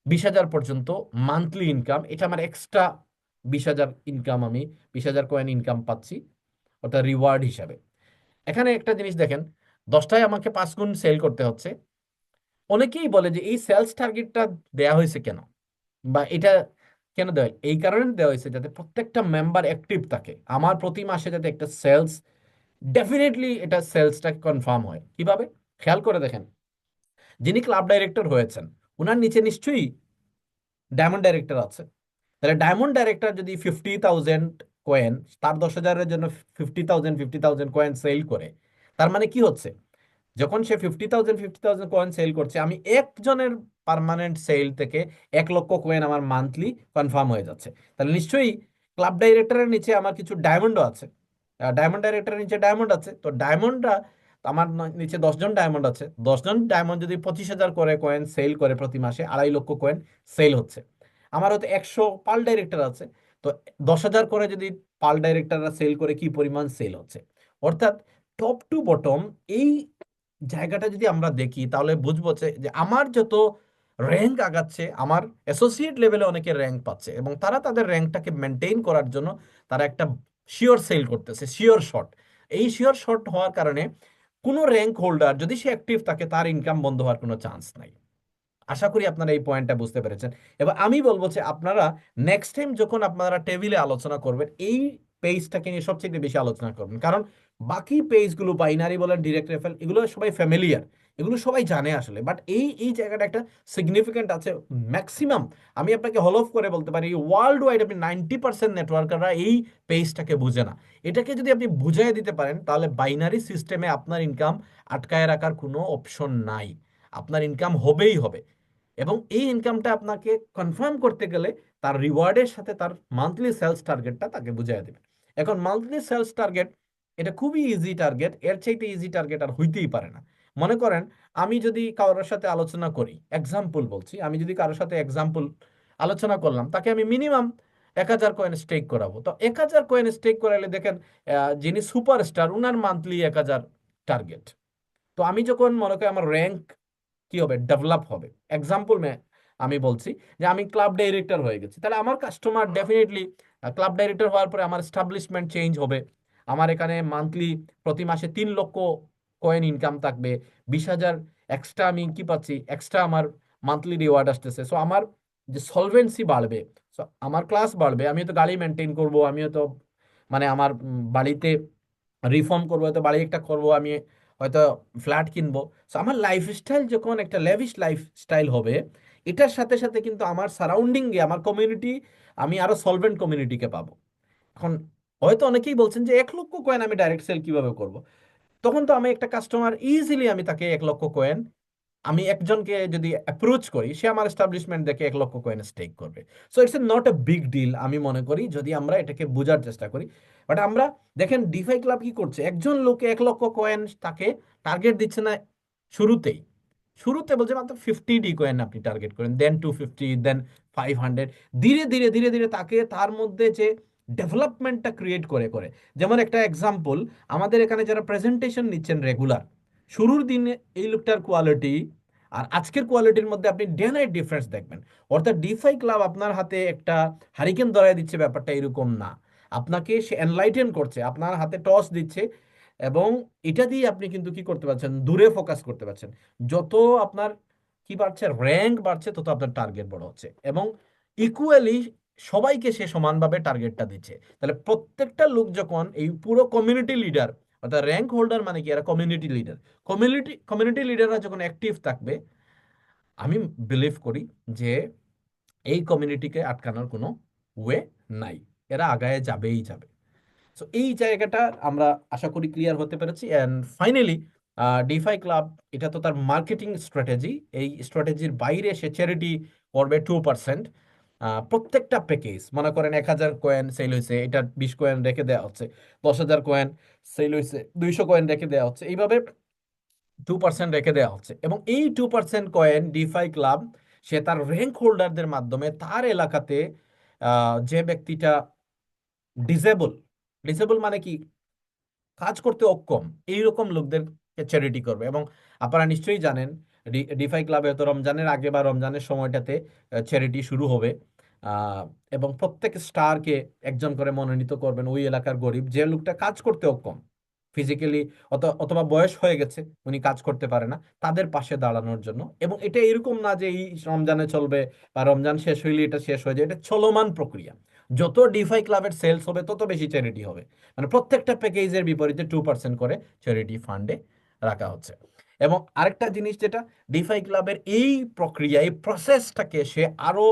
20,000 পর্যন্ত মান্থলি ইনকাম, এটা আমার এক্সট্রা 20,000 ইনকাম, আমি 20,000 কয়েন ইনকাম পাচ্ছি, অর্থাৎ রিওয়ার্ড হিসাবে। এখানে একটা জিনিস দেখেন, 10টায় আমাকে 5 গুণ সেল করতে হচ্ছে। অনেকেই বলে যে এই সেলস টার্গেটটা দেয়া হয়েছে কেন, বা এটা কেন দেওয়া হয়? এই কারণে দেওয়া হয়েছে যাতে প্রত্যেকটা মেম্বার অ্যাক্টিভ থাকে, আমার প্রতি মাসে যাতে একটা সেলস, ডেফিনেটলি এটা সেলসটা কনফার্ম হয়। কিভাবে? খেয়াল করে দেখেন, যিনি ক্লাব ডাইরেক্টর হয়েছেন উনার নিচে নিশ্চয়ই ডায়মন্ড ডাইরেক্টর আছে। তাহলে ডায়মন্ড ডাইরেক্টর যদি 50,000 কয়েন, তার 10,000-এর জন্য 50,000 কয়েন সেল করে, তার মানে কি হচ্ছে, যখন সে 50,000 কয়েন সেল করছে, আমি একজনের পার্মানেন্ট সেল থেকে 1 লক্ষ কয়েন আমার মান্থলি কনফার্ম হয়ে যাচ্ছে। তাহলে নিশ্চয়ই ক্লাব ডাইরেক্টরের নিচে আমার কিছু ডায়মন্ডও আছে, ডায়মন্ড ডাইরেক্টরের নিচে ডায়মন্ড আছে, তো ডায়মন্ডরা, আমার নিচে 10জন ডায়মন্ড আছে, 10জন ডায়মন্ড যদি 25,000 করে কয়েন সেল করে প্রতি মাসে, 2.5 লক্ষ কয়েন সেল হচ্ছে। আমার হয়তো 100 পাল ডাইরেক্টর আছে, তো 10,000 করে যদি পাল ডাইরেক্টররা সেল করে, কি পরিমাণ সেল হচ্ছে। অর্থাৎ টপ টু বটম এই জায়গাটা যদি আমরা দেখি, তাহলে বুঝবো যে আমার যত র্যাঙ্ক আগাচ্ছে, আমার অ্যাসোসিয়েট লেভেলে অনেকে র্যাঙ্ক পাচ্ছে, এবং তারা তাদের র্যাঙ্কটাকে মেনটেন করার জন্য তারা একটা শিওর সেল করতেছে, শিওর শর্ট। এই শিওর শর্ট হওয়ার কারণে কোনো র্যাঙ্ক হোল্ডার যদি সে অ্যাক্টিভ থাকে, তার ইনকাম বন্ধ হওয়ার কোনো চান্স নাই। আশা করি আপনারা এই পয়েন্টটা বুঝতে পেরেছেন। এবার আমি বলবো যে আপনারা নেক্সট টাইম যখন আপনারা টেবিলে আলোচনা করবেন, এই পেজটাকে নিয়ে সবচেয়ে বেশি আলোচনা করবেন, কারণ বাকি পেজগুলো, বাইনারি বলেন, ডিরেক্ট রেফারেল, এগুলো সবাই ফ্যামিলিয়ার, এগুলো সবাই জানে আসলে, বাট এই এই জায়গাটা একটা সিগনিফিকেন্ট আছে। ম্যাক্সিমাম, আমি আপনাকে হলফ করে বলতে পারি, ওয়ার্ল্ড ওয়াইড আপনি 90% নেটওয়ার্কাররা এই পেজটাকে বুঝে না। এটাকে যদি আপনি বুঝিয়ে দিতে পারেন, তাহলে বাইনারি সিস্টেমে আপনার ইনকাম আটকায় রাখার কোনো অপশন নাই, আপনার ইনকাম হবেই হবে। এবং এই ইনকামটা আপনাকে কনফার্ম করতে গেলে তার রিওয়ার্ডের সাথে তার মান্থলি সেলস টার্গেটটা তাকে বুঝিয়ে দেবে। এখন মান্থলি সেলস টার্গেট, এটা খুবই ইজি টার্গেট, এর চাইতে ইজি টার্গেট আর হইতেই পারে না। মনে করেন আমি যদি কারোর সাথে আলোচনা করি, এক্সাম্পল বলছি, আমি যদি কারোর সাথে এক্সাম্পল আলোচনা করলাম, তাকে আমি মিনিমাম 1,000 কয়েন স্টেক করাবো, তো 1,000 কয়েন স্টেক করালে দেখেন, যিনি সুপারস্টার উনার মান্থলি 1,000 টার্গেট। তো আমি যখন মনে করি আমার র্যাঙ্ক কি হবে, ডেভেলপ হবে, এক্সাম্পল আমি বলছি যে আমি ক্লাব ডাইরেক্টর হয়ে গেছি, তাহলে আমার কাস্টমার ডেফিনেটলি, ক্লাব ডাইরেক্টর হওয়ার পরে আমার এস্টাবলিশমেন্ট চেঞ্জ হবে, আমার এখানে মান্থলি প্রতি মাসে 3 লক্ষ কয়েন ইনকাম থাকবে, 20,000 এক্সট্রা আমি কি পাচ্ছি, এক্সট্রা আমার মান্থলি রিওয়ার্ড আসতেছে। সো আমার যে সলভেন্সি বাড়বে, সো আমার ক্লাস বাড়বে, আমি তো গাড়ি মেনটেন করব, আমিও তো মানে আমার বাড়িতে রিফর্ম করবো, হয়তো বাড়ি একটা করব, আমি হয়তো ফ্ল্যাট কিনবো। সো আমার লাইফস্টাইল যখন একটা লেভিশ লাইফস্টাইল হবে, এটার সাথে সাথে কিন্তু আমার সারাউন্ডিংয়ে আমার কমিউনিটি, আমি আরো সলভেন্ট কমিউনিটিকে পাবো। এখন হয়তো অনেকেই বলছেন যে 1 লক্ষ কয়েন আমি ডাইরেক্ট সেল কিভাবে করব, তখন তো আমি একটা কাস্টমার ইজিলি আমি তাকে 1 লক্ষ কয়েন, আমি একজনকে যদি অ্যাপ্রোচ করি, সে আমার এস্টাবলিশমেন্ট দেখে 1 লক্ষ কয়েন স্টেক করবে। So it's a not a big deal আমি মনে করি, যদি আমরা এটাকে বোঝার চেষ্টা করি। বাট আমরা দেখেন ডিফাই ক্লাব কি করছে, একজন লোকে 1 লক্ষ কয়েন তাকে টার্গেট দিচ্ছে না শুরুতেই, শুরুতে বলছে মাত্র 50 কয়েন আপনি টার্গেট করেন, দেন 250, দেন 500, ধীরে ধীরে ধীরে ধীরে তাকে তার মধ্যে যে ডেভেলপমেন্টটা ক্রিয়েট করে করে। যেমন একটা এক্সাম্পল, আমাদের এখানে যারা প্রেজেন্টেশন নিচ্ছেন রেগুলার, শুরুর দিনে এই লোকটার কোয়ালিটি আর আজকের কোয়ালিটির মধ্যে আপনি ডে নাইট ডিফারেন্স দেখবেন। অর্থাৎ ডিফাই ক্লাব আপনার হাতে একটা হারিকেন ধরায় দিচ্ছে, ব্যাপারটা এরকম না। আপনাকে সে এনলাইটেন করছে, আপনার হাতে টর্চ দিচ্ছে, এবং এটা দিয়ে আপনি কিন্তু কি করতে পারছেন, দূরে ফোকাস করতে পারছেন। যত আপনার কি বাড়ছে, র্যাঙ্ক বাড়ছে, তত আপনার টার্গেট বড় হচ্ছে, এবং ইকুয়ালি সবাইকে সে সমানভাবে টার্গেটটা দিচ্ছে। তাহলে প্রত্যেকটা লোক যখন এই পুরো কমিউনিটি লিডার, অর্থাৎ র্যাঙ্ক হোল্ডার মানে কি, এরা কমিউনিটি লিডার, কমিউনিটি লিডাররা যখন অ্যাক্টিভ থাকবে, আমি বিলিভ করি যে এই কমিউনিটিকে আটকানোর কোনো ওয়ে নাই, এরা আগায় যাবেই যাবে। সো এই জায়গাটা আমরা আশা করি ক্লিয়ার হতে পেরেছি। অ্যান্ড ফাইনালি ডিফাই ক্লাব, এটা তো তার মার্কেটিং স্ট্র্যাটেজি, এই স্ট্র্যাটেজির বাইরে সে চ্যারিটি করবে 2%। প্রত্যেকটা প্যাকেজ, মনে করেন 1,000 কয়েন সেল হয়েছে, এটা 20 কয়েন রেখে দেওয়া হচ্ছে, 10,000 কয়েন সেল হয়েছে, 200 কয়েন রেখে দেওয়া হচ্ছে, এইভাবে 2% রেখে দেওয়া হচ্ছে। এবং এই 2% কয়েন ডিফাই ক্লাব সে তার র্যাঙ্ক হোল্ডারদের মাধ্যমে তার এলাকাতে যে ব্যক্তিটা ডিসেবল, ডিসেবল মানে কি, কাজ করতে অক্ষম, এইরকম লোকদেরকে চ্যারিটি করবে। এবং আপনারা নিশ্চয়ই জানেন, ডিফাই ক্লাবে তো রমজানের আগে বা রমজানের সময়টাতে চ্যারিটি শুরু হবে। আহ, এবং প্রত্যেক স্টারকে একজন করে মনোনীত করবেন, ওই এলাকার গরিব যে লোকটা কাজ করতে অক্ষম ফিজিক্যালি, অথবা বয়স হয়ে গেছে, উনি কাজ করতে পারে না, তাদের পাশে দাঁড়ানোর জন্য। এবং এটা এরকম না যে এই রমজানে চলবে বা রমজান শেষ হইলে এটা শেষ হয়ে যায়, এটা চলমান প্রক্রিয়া। যত ডিফাই ক্লাবের সেলস হবে, তত বেশি চ্যারিটি হবে। মানে প্রত্যেকটা প্যাকেজের বিপরীতে 2% করে চ্যারিটি ফান্ডে রাখা হচ্ছে। এবং আরেকটা জিনিস যেটা, ডিফাই ক্লাবের এই প্রক্রিয়া, এই প্রসেসটাকে সে আরো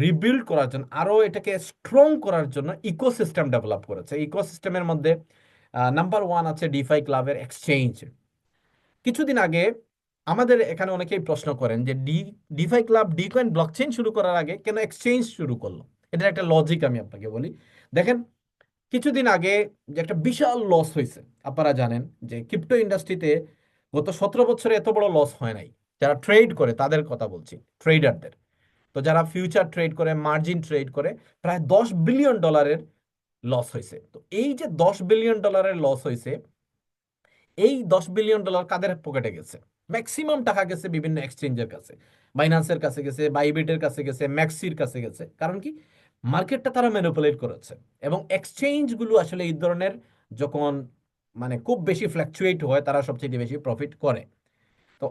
রিবিল্ড করার জন্য, আরো এটাকে স্ট্রং করার জন্য ইকোসিস্টেম ডেভেলপ করেছে। ইকোসিস্টেমের মধ্যে নাম্বার ওয়ান আছে ডিফাই ক্লাবের এক্সচেঞ্জ। কিছুদিন আগে আমাদের এখানে অনেকেই প্রশ্ন করেন যে ডিফাই ক্লাব ডিকয়েন ব্লকচেইন শুরু করার আগে কেন এক্সচেঞ্জ শুরু করলো। এটার একটা লজিক আমি আপনাকে বলি। দেখেন, কিছুদিন আগে যে একটা বিশাল লস হয়েছে, আপনারা জানেন যে ক্রিপ্টো ইন্ডাস্ট্রিতে গত 17 বছরে এত বড় লস হয় নাই। যারা ট্রেড করে তাদের কথা বলছি, ট্রেডারদের। তো যারা ফিউচার ট্রেড করে, মার্জিন ট্রেড করে, প্রায় $10 বিলিয়ন লস হয়েছে। তো এই যে $10 বিলিয়ন লস হয়েছে, এই $10 বিলিয়ন কাদের পকেটে গেছে? ম্যাক্সিমাম টাকা গেছে বিভিন্ন এক্সচেঞ্জের কাছে, বাইন্যান্সের কাছে গেছে, বাইবিটের কাছে গেছে, ম্যাক্সির কাছে গেছে। কারণ কি, মার্কেটটা তারা ম্যানিপুলেট করেছে। এবং এক্সচেঞ্জগুলো আসলে এই ধরনের যখন মানে খুব বেশি ফ্ল্যাকচুয়েট হয়, তারা সবচেয়ে বেশি প্রফিট করে। তো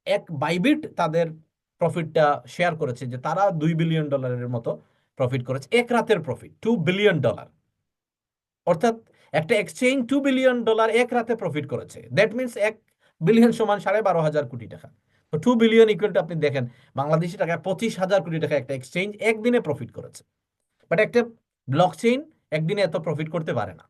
এক বাইবিট তাদের প্রফিটটা শেয়ার করেছে যে তারা $2 বিলিয়ন মতো প্রফিট করেছে, এক রাতের প্রফিট $2 বিলিয়ন। অর্থাৎ একটা এক্সচেঞ্জ $2 বিলিয়ন এক রাতে প্রফিট করেছে। দ্যাট মিনস 1 বিলিয়ন সমান 12,500 কোটি টাকা। তো 2 বিলিয়ন ইকুয়াল টু, আপনি দেখেন বাংলাদেশি টাকায় 25,000 কোটি টাকা একটা এক্সচেঞ্জ একদিনে প্রফিট করেছে। বাট একটা ব্লক চেইন একদিনে এত প্রফিট করতে পারে না।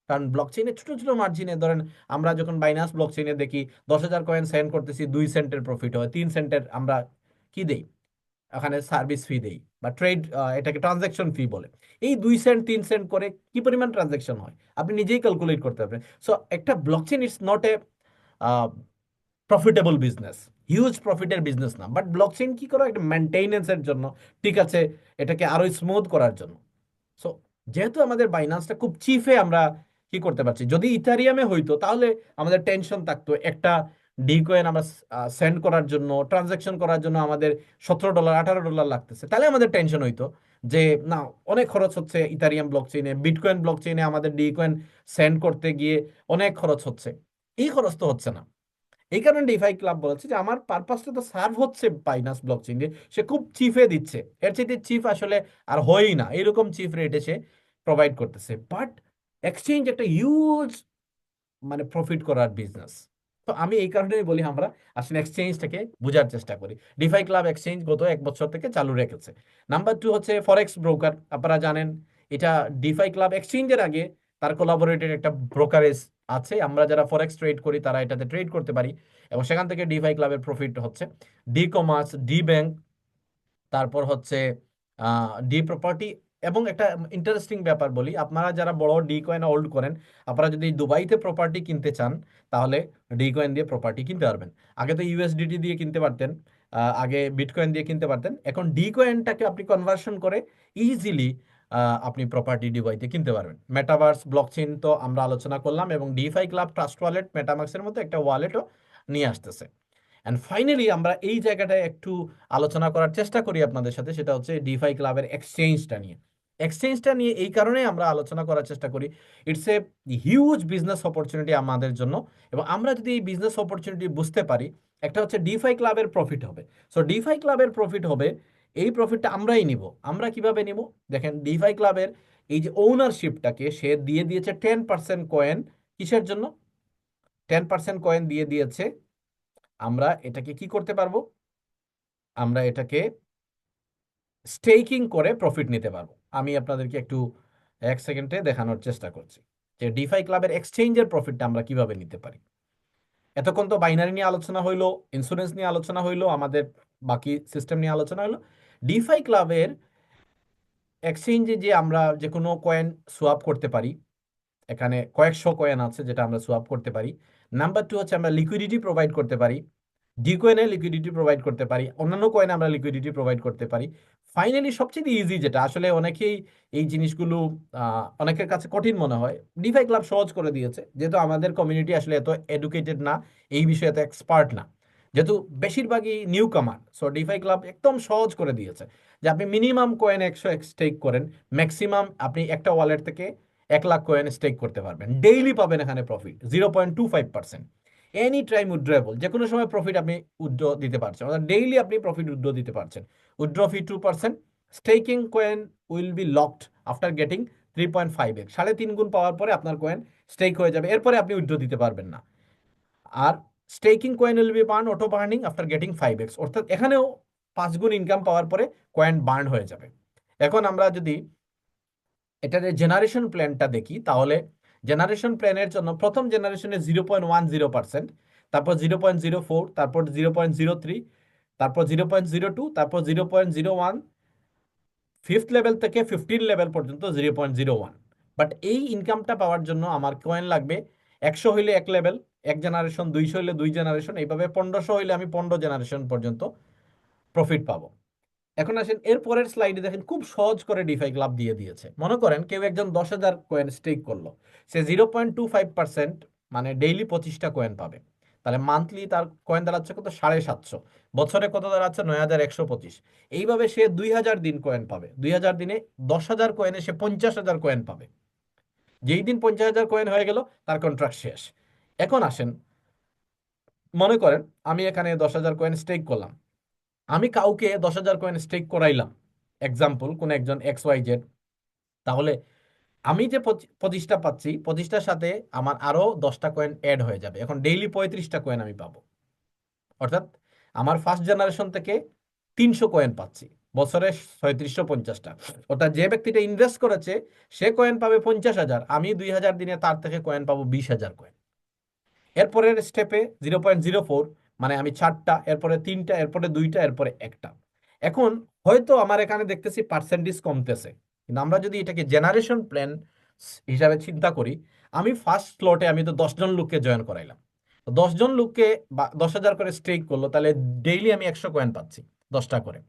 কারণ ব্লক চেইনে ছোট ছোট মার্জিনে, ধরেন আমরা যখন বাইনান্স ব্লক চেইনে দেখি 10,000 কয়েন সেন্ড করতেছি, 2 সেন্টের প্রফিট হয়, 3 সেন্টের আমরা কি দেই, ওখানে সার্ভিস ফি দেই বা ট্রেড, এটাকে ট্রানজাকশন ফি বলে। এই 2 সেন্ট 3 সেন্ট করে কি পরিমাণ ট্রানজাকশন হয় আপনি নিজেই ক্যালকুলেট করতে পারবেন। সো একটা blockchain it's not a profitable business, huge প্রফিটের বিজনেস না। বাট ব্লকচেন কি করো, একটা মেনটেনেন্সের জন্য, ঠিক আছে, এটাকে আরো স্মুথ করার জন্য। সো যেহেতু আমাদের বাইন্যান্সটা খুব চিফে আমরা কি করতে পারছি, যদি ইথারিয়ামে হইতো তাহলে আমাদের টেনশন থাকতো, একটা ডি কয়েন আমরা সেন্ড করার জন্য, ট্রানজাকশন করার জন্য আমাদের $17 $18 লাগতেছে, তাহলে আমাদের টেনশন হইতো যে না, অনেক খরচ হচ্ছে ইথারিয়াম ব্লক চেইনে, বিটকয়েন ব্লক চেইনে আমাদের ডি কয়েন সেন্ড করতে গিয়ে অনেক খরচ হচ্ছে। এই খরচ তো হচ্ছে না। এই কারণে ডিফাই ক্লাব বলেছে যে আমার পারপাসটা তো সার্ভ হচ্ছে বাইনান্স ব্লকচেইন দিয়ে, সে খুব চিফে দিচ্ছে, এর চাইতে চিফ আসলে আর হয়ই না, এরকম চিফ রেটে সে প্রোভাইড করতেছে। বাট এক্সচেঞ্জ একটা হিউজ মানে প্রফিট করার বিজনেস। তো আমি এই কারণেই বলি, আমরা আসলে এক্সচেঞ্জটাকে বোঝার চেষ্টা করি। ডিফাই ক্লাব এক্সচেঞ্জ গত 1 বছর থেকে চালু রেখেছে। নাম্বার টু হচ্ছে ফরেক্স ব্রোকার। আপনারা জানেন এটা ডিফাই ক্লাব এক্সচেঞ্জের আগে তার কোলাবোরেটেড একটা ব্রোকারেজ আছে, আমরা যারা ফরেক্স ট্রেড করি তারা এটাতে ট্রেড করতে পারি, এবং সেখান থেকে ডিফাই ক্লাবের প্রফিট হচ্ছে। ডি কমার্স, ডি ব্যাংক, তারপর হচ্ছে ডি প্রপার্টি। এবং একটা ইন্টারেস্টিং ব্যাপার বলি, আপনারা যারা বড় ডি কয়েন হোল্ড করেন, আপনারা যদি দুবাইতে প্রপার্টি কিনতে চান, তাহলে ডি কয়েন দিয়ে প্রপার্টি কিনতে পারবেন। আগে তো ইউএসডিটি দিয়ে কিনতে পারতেন, আগে বিটকয়েন দিয়ে কিনতে পারতেন, এখন ডি কয়েনটাকে আপনি কনভার্সন করে ইজিলি আপনি প্রপার্টি দুবাইতে কিনতে পারবেন। মেটাভার্স ব্লকচেইন তো আমরা আলোচনা করলাম, এবং ডিফাই ক্লাব ট্রাস্ট ওয়ালেট মেটামাক্সের মতো একটা ওয়ালেটও নিয়ে আসতেছে। অ্যান্ড ফাইনালি আমরা এই জায়গাটায় একটু আলোচনা করার চেষ্টা করি আপনাদের সাথে, সেটা হচ্ছে ডিফাই ক্লাবের এক্সচেঞ্জটা নিয়ে। এক্সচেঞ্জটা নিয়ে এই কারণেই আমরা আলোচনা করার চেষ্টা করি, it's a huge business opportunity আমাদের জন্য। এবং আমরা যদি এই বিজনেস অপরচুনিটি বুঝতে পারি, একটা হচ্ছে ডিফাই ক্লাবের প্রফিট হবে। সো ডিফাই ক্লাবের প্রফিট হবে, এই প্রফিটটা আমরাই নিব। আমরা কিভাবে নিব? দেখেন, ডিফাই ক্লাবের এই যে ওনারশিপটাকে সে দিয়ে দিয়েছে 10% কয়েন। কিসের জন্য 10% কয়েন দিয়ে দিয়েছে? আমরা এটাকে কি করতে পারবো? আমরা এটাকে স্টেকিং করে প্রফিট নিতে পারবো। আমি আপনাদেরকে একটু এক সেকেন্ডে দেখানোর চেষ্টা করছি যে ডিফাই ক্লাবের এক্সচেঞ্জের প্রফিটটা আমরা কিভাবে নিতে পারি। এতক্ষণ তো বাইনারি নিয়ে আলোচনা হইলো, ইন্স্যুরেন্স নিয়ে আলোচনা হইলো, আমাদের বাকি সিস্টেম নিয়ে আলোচনা হইলো। ডিফাই ক্লাবের এক্সচেঞ্জে যে আমরা যে কোনো কয়েন সোয়াপ করতে পারি, এখানে কয়েকশো কয়েন আছে যেটা আমরা সোয়াপ করতে পারি। নাম্বার টু হচ্ছে আমরা লিকুইডিটি প্রোভাইড করতে পারি, ডি কয়েনে লিকুইডিটি প্রোভাইড করতে পারি, অন্যান্য কয়েনে আমরা লিকুইডিটি প্রোভাইড করতে পারি। ফাইনালি সবচেয়ে ইজি যেটা, আসলে অনেকেই এই জিনিসগুলো অনেকের কাছে কঠিন মনে হয়, ডিফাই ক্লাব সহজ করে দিয়েছে। যেহেতু আমাদের কমিউনিটি আসলে এত এডুকেটেড না, এই বিষয়ে এত এক্সপার্ট না, যেহেতু বেশিরভাগই নিউ কামার, সো ডিফাই ক্লাব একদম সহজ করে দিয়েছে যে আপনি মিনিমাম কয়েন 100 স্টেক করেন, ম্যাক্সিমাম আপনি একটা ওয়ালেট থেকে 1 লাখ কয়েন স্টেক করতে পারবেন। ডেইলি পাবেন এখানে প্রফিট 0.25%। এনি টাইম উইথড্রয়েবল, যে কোনো সময় প্রফিট আপনি উইথড্র দিতে পারছেন, অর্থাৎ ডেইলি আপনি প্রফিট উইথড্র দিতে পারছেন। Withdraw fee 2%। Staking coin will B locked after getting 3.5x, 3.5 গুণ পাওয়ার পরে আপনার কয়েন স্টেক হয়ে যাবে, এরপরে আপনি উইথড্র দিতে পারবেন না। আর staking coin will be burn auto burning after getting 5x, অর্থাৎ এখানেও 5 গুণ ইনকাম পাওয়ার পরে কয়েন বার্ন হয়ে যাবে। এখন আমরা যদি এটার জেনারেশন প্ল্যানটা দেখি, তাহলে জেনারেশন প্ল্যানের জন্য প্রথম জেনারেশনে 0.10%, তারপর 0.04, তারপর 0.03, তারপর 0.02, তারপর 0.01, ফিফথ লেভেল থেকে 15 লেভেল পর্যন্ত 0.01। বাট এই ইনকামটা পাওয়ার জন্য আমার কয়েন লাগবে 100 হইলে 1 লেভেল, 1 জেনারেশন, 200 হইলে 2 জেনারেশন, এইভাবে 1500 হইলে আমি 15 জেনারেশন পর্যন্ত প্রফিট পাবো। এখন আসেন এর পরের স্লাইডে, দেখেন খুব সহজ করে ডিফাই ক্লাব দিয়ে দিয়েছে। মনে করেন কেউ একজন 10,000 কয়েন স্টেক করলো, সে 0.25%, মানে ডেইলি 25টা কয়েন পাবে। তাহলে মান্থলি তার কয়েন দাঁড়াচ্ছে কত? 750। বছরে কত দাঁড়াচ্ছে? 9,125। এইভাবে সে 2,000 দিন কয়েন পাবে। 2,000 দিনে 10,000 কয়েনে সে 50,000 কয়েন পাবে। যেই দিন 50,000 কয়েন হয়ে গেল, তার কন্ট্রাক্ট শেষ। এখন আসেন, মনে করেন আমি এখানে 10,000 কয়েন স্টেক করলাম, আমি কাউকে 10,000 কয়েন স্টেক করাইলাম, এক্সাম্পল কোন একজন XYZ। তাহলে আমি যে 25টা পাচ্ছি, 25টার সাথে আমার আরো 10টা কয়েন অ্যাড হয়ে যাবে। এখন ডেইলি 35টা কয়েন আমি পাবো, অর্থাৎ আমার ফার্স্ট জেনারেশন থেকে 300 কয়েন পাচ্ছি, বছরে 3750টা। অর্থাৎ যে ব্যক্তিটা ইনভেস্ট করেছে সে কয়েন পাবে 50,000, আমি 2,000 দিনে তার থেকে কয়েন পাবো 20,000 কয়েন। এরপরের স্টেপে 0.04, মানে আমি 4টা, এরপরে 3টা, এরপরে 2টা, এরপরে 1টা। এখন হয়তো আমার এখানে দেখতেছি পার্সেন্টেজ কমতেছে, কিন্তু আমরা যদি এটাকে জেনারেশন প্ল্যান হিসাবে চিন্তা করি, আমি ফার্স্ট স্লটে আমি তো 10 জন লোককে জয়েন করাইলাম, 10 জন লোককে বা 10,000 করে স্টেক করলো, তাহলে ডেইলি আমি 100 কয়েন পাচ্ছি, 10টা করে।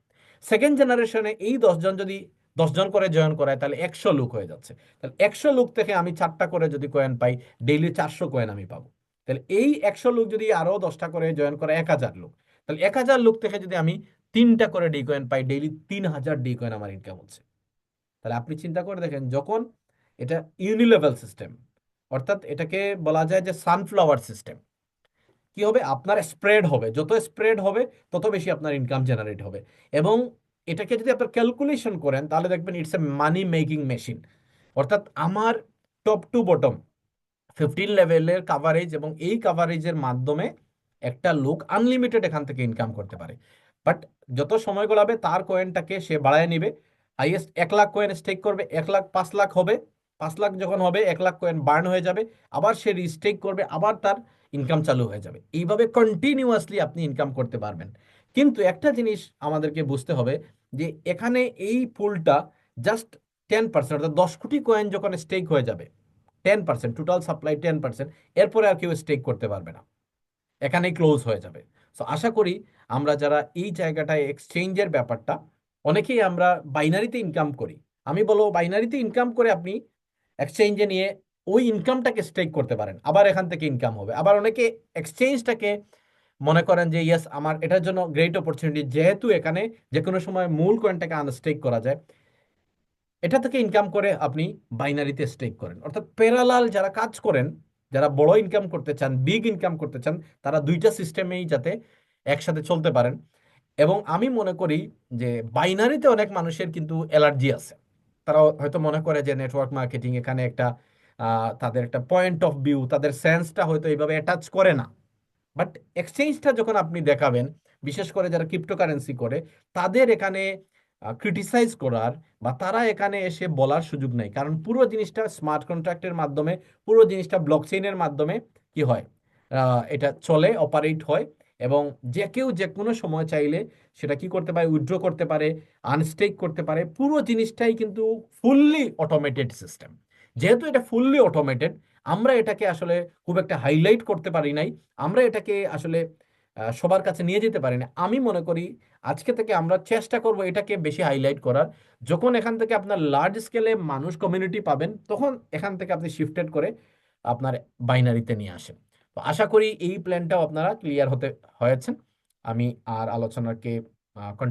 সেকেন্ড জেনারেশনে এই 10 জন যদি 10 জন করে জয়েন করায়, তাহলে 100 লোক হয়ে যাচ্ছে। তাহলে 100 লোক থেকে আমি 4টা করে যদি কয়েন পাই, ডেইলি 400 কয়েন আমি পাবো। তাহলে এই 100 লোক যদি আরো 10টা করে জয়েন করে 1,000 লোক, তাহলে 1,000 লোক থেকে যদি আমি 3টা করে ডি কয়েন পাই, ডেইলি 3,000 ডি কয়েন আমার ইনকাম হচ্ছে। তাহলে আপনি চিন্তা করে দেখেন, যখন এটা ইউনিলেভেল সিস্টেম, অর্থাৎ এটাকে বলা যায় যে সানফ্লাওয়ার সিস্টেম, কি হবে? আপনার স্প্রেড হবে, যত স্প্রেড হবে তত বেশি আপনার ইনকাম জেনারেট হবে। এবং এটাকে যদি আপনার ক্যালকুলেশন করেন, তাহলে দেখবেন it's a money making machine. অর্থাৎ আমার টপ টু বটম 15 লেভেলের কাভারেজ, এবং এই কাভারেজের মাধ্যমে একটা লোক আনলিমিটেড এখান থেকে ইনকাম করতে পারে। বাট যত সময় গড়াবে তার কয়েনটাকে সে বাড়ায় নিবে। হাইয়েস্ট 1 লাখ কয়েন স্টেক করবে, 1 লাখ 5 লাখ হবে, 5 লাখ যখন হবে 1 লাখ কয়েন বার্ন হয়ে যাবে, আবার সে রিস্টেক করবে, আবার তার ইনকাম চালু হয়ে যাবে। এইভাবে কন্টিনিউয়াসলি আপনি ইনকাম করতে পারবেন। কিন্তু একটা জিনিস আমাদেরকে বুঝতে হবে, যে এখানে এই পুলটা জাস্ট 10%, অর্থাৎ 10 কোটি কয়েন যখন স্টেক হয়ে যাবে, 10%, টোটাল সাপ্লাই 10%, এরপরে আর কেউ স্টেক করতে পারবে না, এখানেই ক্লোজ হয়ে যাবে। সো আশা করি আমরা যারা এই জায়গাটায় এক্সচেঞ্জের ব্যাপারটা, অনেকেই আমরা বাইনারিতে ইনকাম করি, আমি বলবো বাইনারিতে ইনকাম করে আপনি এক্সচেঞ্জে নিয়ে ওই ইনকামটাকে স্টেক করতে পারেন, আবার এখান থেকে ইনকাম হবে। আবার অনেকে এক্সচেঞ্জটাকে মনে করেন যে ইয়েস আমার এটার জন্য গ্রেট অপরচুনিটি, যেহেতু এখানে যে কোনো সময় মূল কয়েনটাকে আনস্টেক করা যায়, এটা থেকে ইনকাম করে আপনি বাইনারিতে স্টেক করেন। অর্থাৎ প্যারালাল যারা কাজ করেন, যারা বড় ইনকাম করতে চান, বিগ ইনকাম করতে চান, তারা দুইটা সিস্টেমেই যাতে একসাথে চলতে পারেন। এবং আমি মনে করি যে বাইনারিতে অনেক মানুষের কিন্তু অ্যালার্জি আছে। তারা হয়তো মনে করে যে নেটওয়ার্ক মার্কেটিং এখানে একটা তাদের একটা পয়েন্ট অফ ভিউ, তাদের সেন্সটা হয়তো এইভাবে অ্যাটাচ করে না। বাট এক্সচেঞ্জটা যখন আপনি দেখাবেন, বিশেষ করে যারা ক্রিপ্টোকারেন্সি করে, তাদের এখানে ক্রিটিসাইজ করার বা তারা এখানে এসে বলার সুযোগ নাই, কারণ পুরো জিনিসটা স্মার্ট কন্ট্রাক্টের মাধ্যমে, পুরো জিনিসটা ব্লকচেইনের মাধ্যমে কি হয়, এটা চলে, অপারেট হয়। এবং যে কেউ যে কোনো সময় চাইলে সেটা কি করতে পারে, উইথড্র করতে পারে, আনস্টেক করতে পারে। পুরো জিনিসটাই কিন্তু ফুললি অটোমেটেড সিস্টেম। যেহেতু এটা ফুললি অটোমেটেড, আমরা এটাকে আসলে খুব একটা হাইলাইট করতে পারি নাই, আমরা এটাকে আসলে সবার কাছে নিয়ে যেতে পারি না। আমি মনে করি আজকে থেকে আমরা চেষ্টা করব এটাকে বেশি হাইলাইট করার। যখন এখান থেকে আপনার লার্জ স্কেলে মানুষ কমিউনিটি পাবেন, তখন এখান থেকে আপনি শিফটেড করে আপনার বাইনারিতে নিয়ে আসেন। তো আশা করি এই প্ল্যানটাও আপনারা ক্লিয়ার হয়েছেন। আমি আর আলোচনাকে